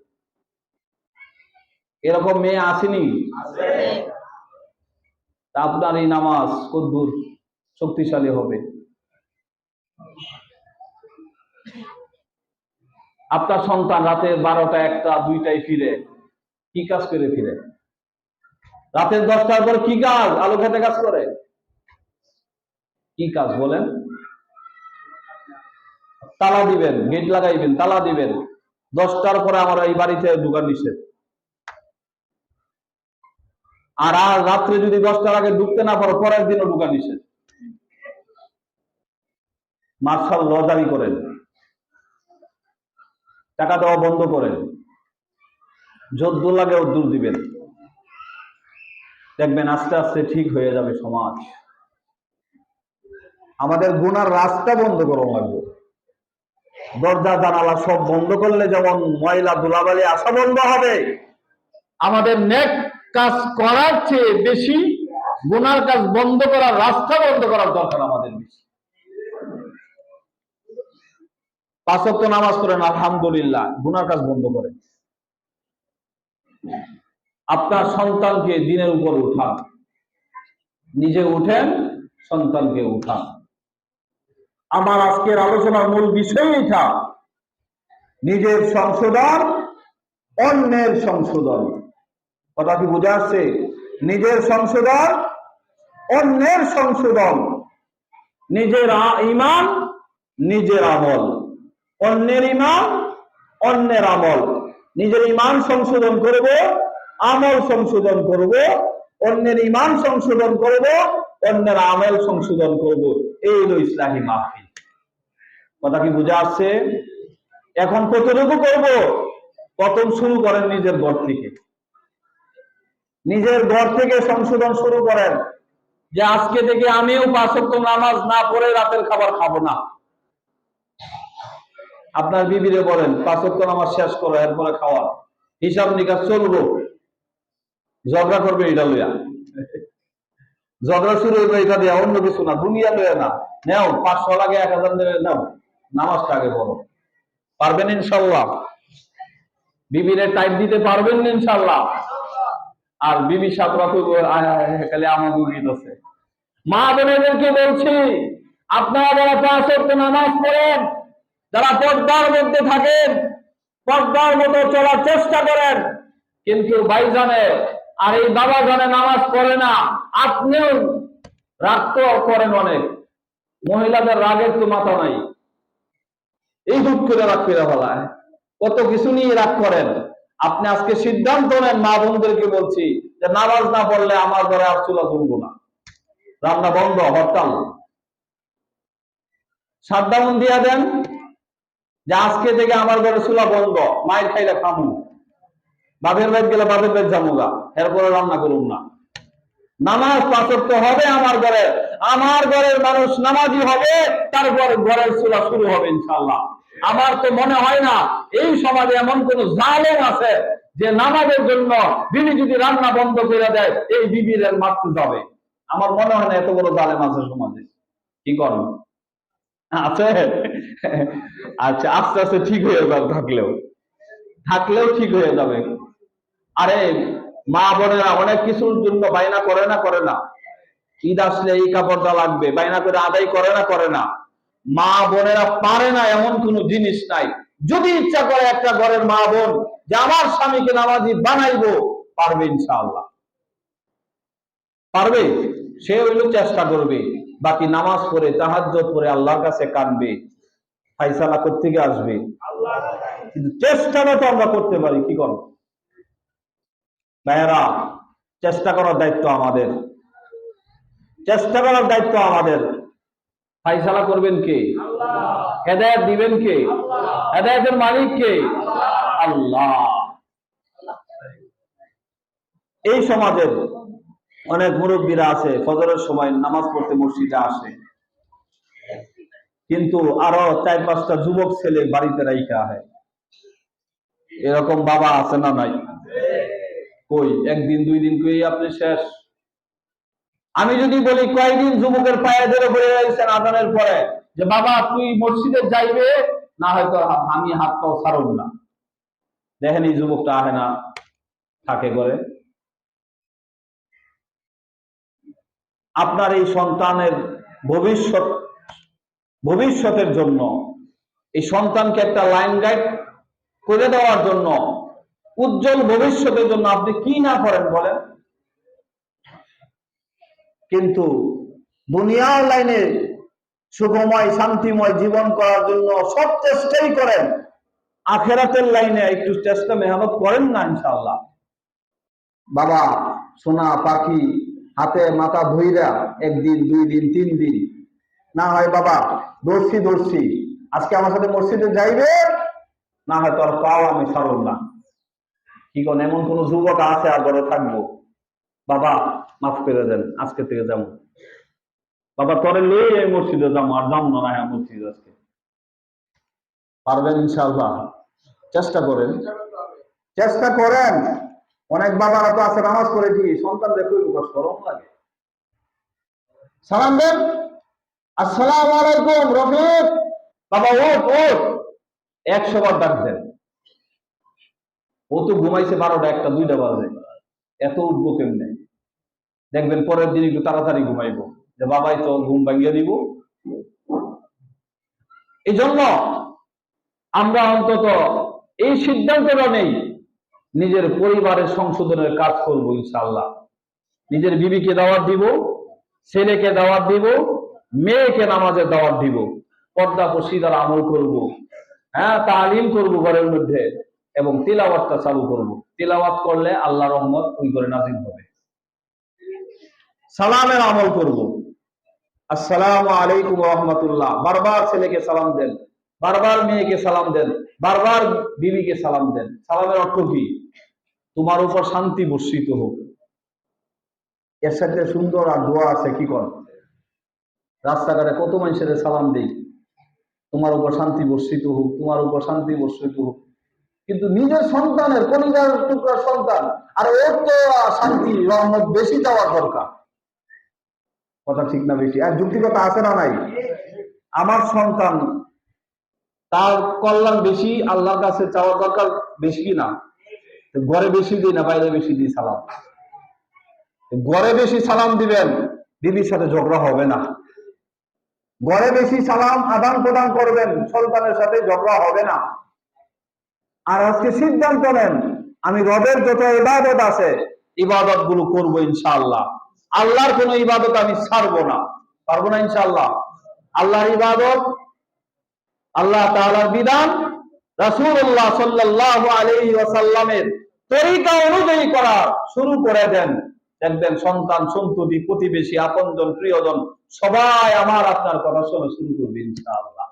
এরকম মেয়ে আসেনি? তা আপনার এই নামাজ কদ্দূর শক্তিশালী হবে? আপনার সন্তান রাতে 12টা 1টা 2টায় ফিরে, কি কাজ করে ফিরে? রাতের 10টার পর কি কাজ? আলু খেতে কাজ করে? কি কাজ বলেন? তালা দিবেন, গেট লাগাইবেন, তালা দিবেন, 10টার পরে আমার এই বাড়িতে ঢুকার নিষেধ। আর রাত্রে যদি 10টার আগে ঢুকতে না পারো, পরের দিনও ঢুকার নিষেধ। মার্শাল ল জারি করেন, টাকা দেওয়া বন্ধ করেন, যদ্দূর লাগে অদ্দূর দিবেন। দেখবেন আস্তে আস্তে ঠিক হয়ে যাবে সমাজ। আমাদের গুনার রাস্তা বন্ধ করা লাগবে। দরজা জানালা সব বন্ধ করলে যেমন ময়লা ধুলাবালি আসা বন্ধ হবে, আমাদের নেক কাজ করার চেয়ে বেশি গুনার কাজ বন্ধ করার রাস্তা বন্ধ করার দরকার আমাদের বেশি। 5 ওয়াক্ত নামাজ পড়েন আলহামদুলিল্লাহ, গুনার কাজ বন্ধ করেন। আপনার সন্তানকে দিনের উপর উঠান, নিজে উঠেন, সন্তানকে উঠান। আমার আজকের আলোচনার মূল বিষয় এটা, নিজের সংশোধন, অন্যের সংশোধন। কথা কি বোঝা আসছে? নিজের সংশোধন, অন্যের সংশোধন। নিজের ঈমান, নিজের আমল, অন্যের ঈমান, অন্যের আমল। নিজের ঈমান সংশোধন করব, আমল সংশোধন করব, অন্যের ঈমান সংশোধন করব, অন্যের আমল সংশোধন করব। এই হলো ইসলামী মাহফিল। কথা কি বোঝা আসছে? এখন কতটুকু করব? প্রথম শুরু করেন নিজের ঘর থেকে। নিজের ঘর থেকে সংশোধন শুরু করেন, যে আজকে থেকে আমিও 5 ওয়াক্ত নামাজ না পড়ে রাতের খাবার খাবো না। আপনার বিবিরে বলেন 5 ওয়াক্ত নামাজ শেষ করো, এরপরে খাওয়া, হিসাব নিকাশ চলবো। ঝগড়া করবে এটা লইয়া, ঝগড়া শুরু হইবে এটা দিয়া, অন্য কিছু না, দুনিয়া লইয়া না। নেও 500 লাগে 1000 নেবে, নাও নামাজটা আগে পড়ো। পারবেন ইনশাল্লাহ? বিবিরে টাইপ দিতে পারবেন ইনশাল্লাহ? আর বিবি সাতরা কইব খালি আমাকে গীত আছে। মা বোনেদেরকে বলছি, আপনারা যারা 5 ওয়াক্ত নামাজ পড়েন, যারা পর্দার মধ্যে থাকেন, পর্দার মতো চলার চেষ্টা করেন, কিন্তু ভাইজানে আর এই বাবা জানে নামাজ পড়ে না, আপনিও রাগ তো করেন অনেক। মহিলাদের রাগের তো মাথা নাই, এই হুট করে রাগ করে ফেলায়, কত কিছু নিয়ে রাগ করেন। আপনি আজকে সিদ্ধান্ত নেন, মা বোনদেরকে বলছি, যে নামাজ না পড়লে আমার ঘরে আর চুলা জ্বলবো না, রান্না বন্ধ, হরতাল। শাটডাউন দিয়া দেন, যে আজকে থেকে আমার ঘরে চুলা বন্ধ, মায়ের খাইলে খামু, বাপের বাড়ি গেলে বাপের বাড়ি যাবো, এরপরে রান্না করুন না। নামাজ 5 ওয়াক্ত হবে আমার ঘরে, আমার ঘরের মানুষ নামাজি হবে, তারপর ঘরের চুলা শুরু হবে ইনশাআল্লাহ। আমার তো মনে হয় না এই সমাজে এমন কোন জালেম আছে যে নামাজের জন্য বিবি যদি রান্না বন্ধ করে দেয় এই বিবির মারতে যাবে। আমার মনে হয় না এত বড় জালেম আছে সমাজে। কি করেন? আছে? আচ্ছা, আস্তে আস্তে ঠিক হয়ে যাবে, থাকলেও ঠিক হয়ে যাবে। আরে মা বোনেরা অনেক কিছুর জন্য বায়না করে না? ঈদ আসলে এই কাপড়টা লাগবে, বায়না করে আদায় করে না? মা বোনেরা পারে না এমন কোন জিনিস নাই। যদি ইচ্ছা করে একটা ঘরের মা বোন যে আমার স্বামীকে নামাজি বানাইবো, পারবে ইনশাআল্লাহ, পারবে। সে হইল চেষ্টা করবে, বাকি নামাজ পড়ে তাহাজ্জুদ পড়ে আল্লাহর কাছে কাঁদবে, ফায়সালা কোত্থেকে আসবে? কিন্তু চেষ্টাটা তো আমরা করতে পারি। কি করব ভাইয়েরা? চেষ্টা করার দায়িত্ব আমাদের। চেষ্টা করার দায়িত্ব আমাদের। ফাইসালা করবেন কে? হেদায়েত দিবেন কে? হেদায়েতের মালিক কে? আল্লাহ। এই সমাজের অনেক মুরব্বীরা আছে, ফজরের সময় নামাজ পড়তে মসজিদে আসে, কিন্তু আরো 4-5টা যুবক ছেলে বাড়িতে রাইখা হয়। এরকম বাবা আছে না নাই? কই একদিন 2 দিন কই আপনি শেষ। আমি যদি বলি কয়দিন যুবকের পায়ে ধরে বলে রয়েছেন আজানের পরে যে বাবা তুই মসজিদে যাইবে, না হয়তো আমি হাত পাও ছাড়ব না, দেখেন এই যুবকটা আহে না, থাকে করে। আপনার এই সন্তানের ভবিষ্যতের জন্য, এই সন্তানকে একটা লাইন গাইড করে দেওয়ার জন্য, উজ্জ্বল ভবিষ্যতের জন্য আপনি কি না করেন বলেন। কিন্তু দুনিয়ার লাইনে সুখময় শান্তিময় জীবন করার জন্য সব চেষ্টাই করেন, আখেরাতের লাইনে একটু চেষ্টা মেহনত করেন না ইনশাআল্লাহ। বাবা সোনা পাখি হাতে মাথা ধুইরা 1 দিন 2 দিন 3 দিন না হয় বাবা দর্শি আজকে আমার সাথে মসজিদে যাইবে, না হয় তোর পাও আমি ছাড়ব না। কি কোন এমন কোন যুবক আছে আর ঘরে থাকবো? বাবা মাফ করে দেন, আজকে থেকে যাবো, বাবা তোরে লই এই মসজিদে যাবো, আর যাবো না হ্যাঁ মসজিদ আজকে। পারবেন ইনশাআল্লাহ? চেষ্টা করেন, চেষ্টা করেন। অনেক বাবারা তো আছে নামাজ পড়ে কি সন্তান দেখে শরম লাগে, সালাম দেন, আসসালামু আলাইকুম রফিক, বাবা ওঠ ওঠ, 100 বার ডাক দেন। ও তো ঘুমাইছে 12টা 1টা 2টা বাজে, এত উঠবো কেমনে? দেখবেন পরের দিন একটু তাড়াতাড়ি ঘুমাইবো, যে বাবাই তো ঘুম ভাঙিয়ে দিব। এই জন্য আমরা অন্তত এই সিদ্ধান্তটা নেই, নিজের পরিবারের সংশোধনের কাজ করবো ইনশাআল্লাহ। নিজের বিবিকে দাওয়াত দিব, ছেলেকে দাওয়াত দিব, মেয়েকে নামাজের দাওয়াত দিব, পর্দা পশিদার আমল করব, হ্যাঁ তালিম করব ঘরের মধ্যে, এবং তিলাওয়াতটা চালু করব। তিলাওয়াত করলে আল্লাহর রহমত ওই করে নাযিল হবে। সালামের আমল করব, আসসালামু আলাইকুম ওয়া রাহমাতুল্লাহ, বারবার ছেলেকে সালাম দেন, বারবার মেয়েকে সালাম দেন, বারবার বিবিকে সালাম দেন। সালামের অর্থ কি? তোমার উপর শান্তি বর্ষিত হোক। এর সাথে সুন্দর আর দোয়া আছে, কি কর রাস্তাঘাটে কত মানুষের সালাম দেই, তোমার উপর শান্তি বর্ষিত হোক, তোমার উপর শান্তি বর্ষিত হোক। কিন্তু নিজের সন্তানের কলিজার টুকরা সন্তান, আর ওর তো শান্তি রহমত বেশি দেওয়ার দরকার। কথা ঠিক না বেশি? আর যুক্তিকতা আছে না নাই? আমার সন্তান তার কল্যাণ বেশি আল্লাহর কাছে চাওয়ার দরকার বেশি কিনা? ঘরে বেশি দিই না বাইরে বেশি দিই সালাম। ঘরে বেশি সালাম দিবেন, দিদির সাথে ঝগড়া হবে না। ঘরে বেশি সালাম আদান প্রদান করবেন, সন্তানের সাথে ঝগড়া হবে না। আর আজকে সিদ্ধান্ত নেন, আমি রবের যত ইবাদত আছে ইবাদত গুলো করবো ইনশাআল্লাহ। আল্লাহর কোন ইবাদত আমি ছাড়বো না, পারবো না ইনশাআল্লাহ। আল্লাহর ইবাদত, আল্লাহ তাআলার বিধান, রাসূলুল্লাহ সাল্লাল্লাহু আলাইহি ওয়াসাল্লামের তরিকা অনুযায়ী করা শুরু করে দেন, দেখবেন সন্তান সন্ততি প্রতিবেশী আপনজন প্রিয়জন সবাই আমার আপনার কথা শোনা শুরু করবে ইনশাআল্লাহ।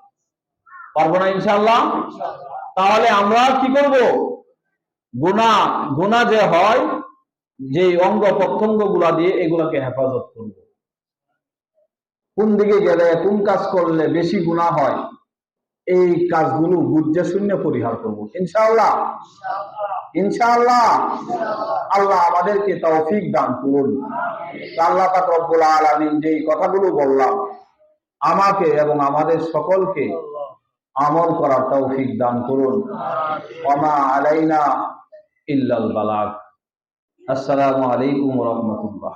পারবো না ইনশাআল্লাহ? তাহলে আমরা কি করব? গুনাহ যে হয়, যে অঙ্গ প্রত্যঙ্গ গুলা দিয়ে এগুলাকে হেফাজত করব। কোন দিকে গেলে কোন কাজ করলে বেশি গুনাহ হয়, এই কাজগুলো বুঝে শূন্য পরিহার করব ইনশাআল্লাহ। ইনশাআল্লাহ আল্লাহ আমাদেরকে তৌফিক দান করুন। আল্লাহ পাক রব্বুল আলামিন যেই কথাগুলো বললাম আমাকে এবং আমাদের সকলকে আমল করার তৌফিক দান করুন। ওমা আলাইনা ইল্লাল বালাগ। আসসালামু আলাইকুম ওয়া রাহমাতুল্লাহ।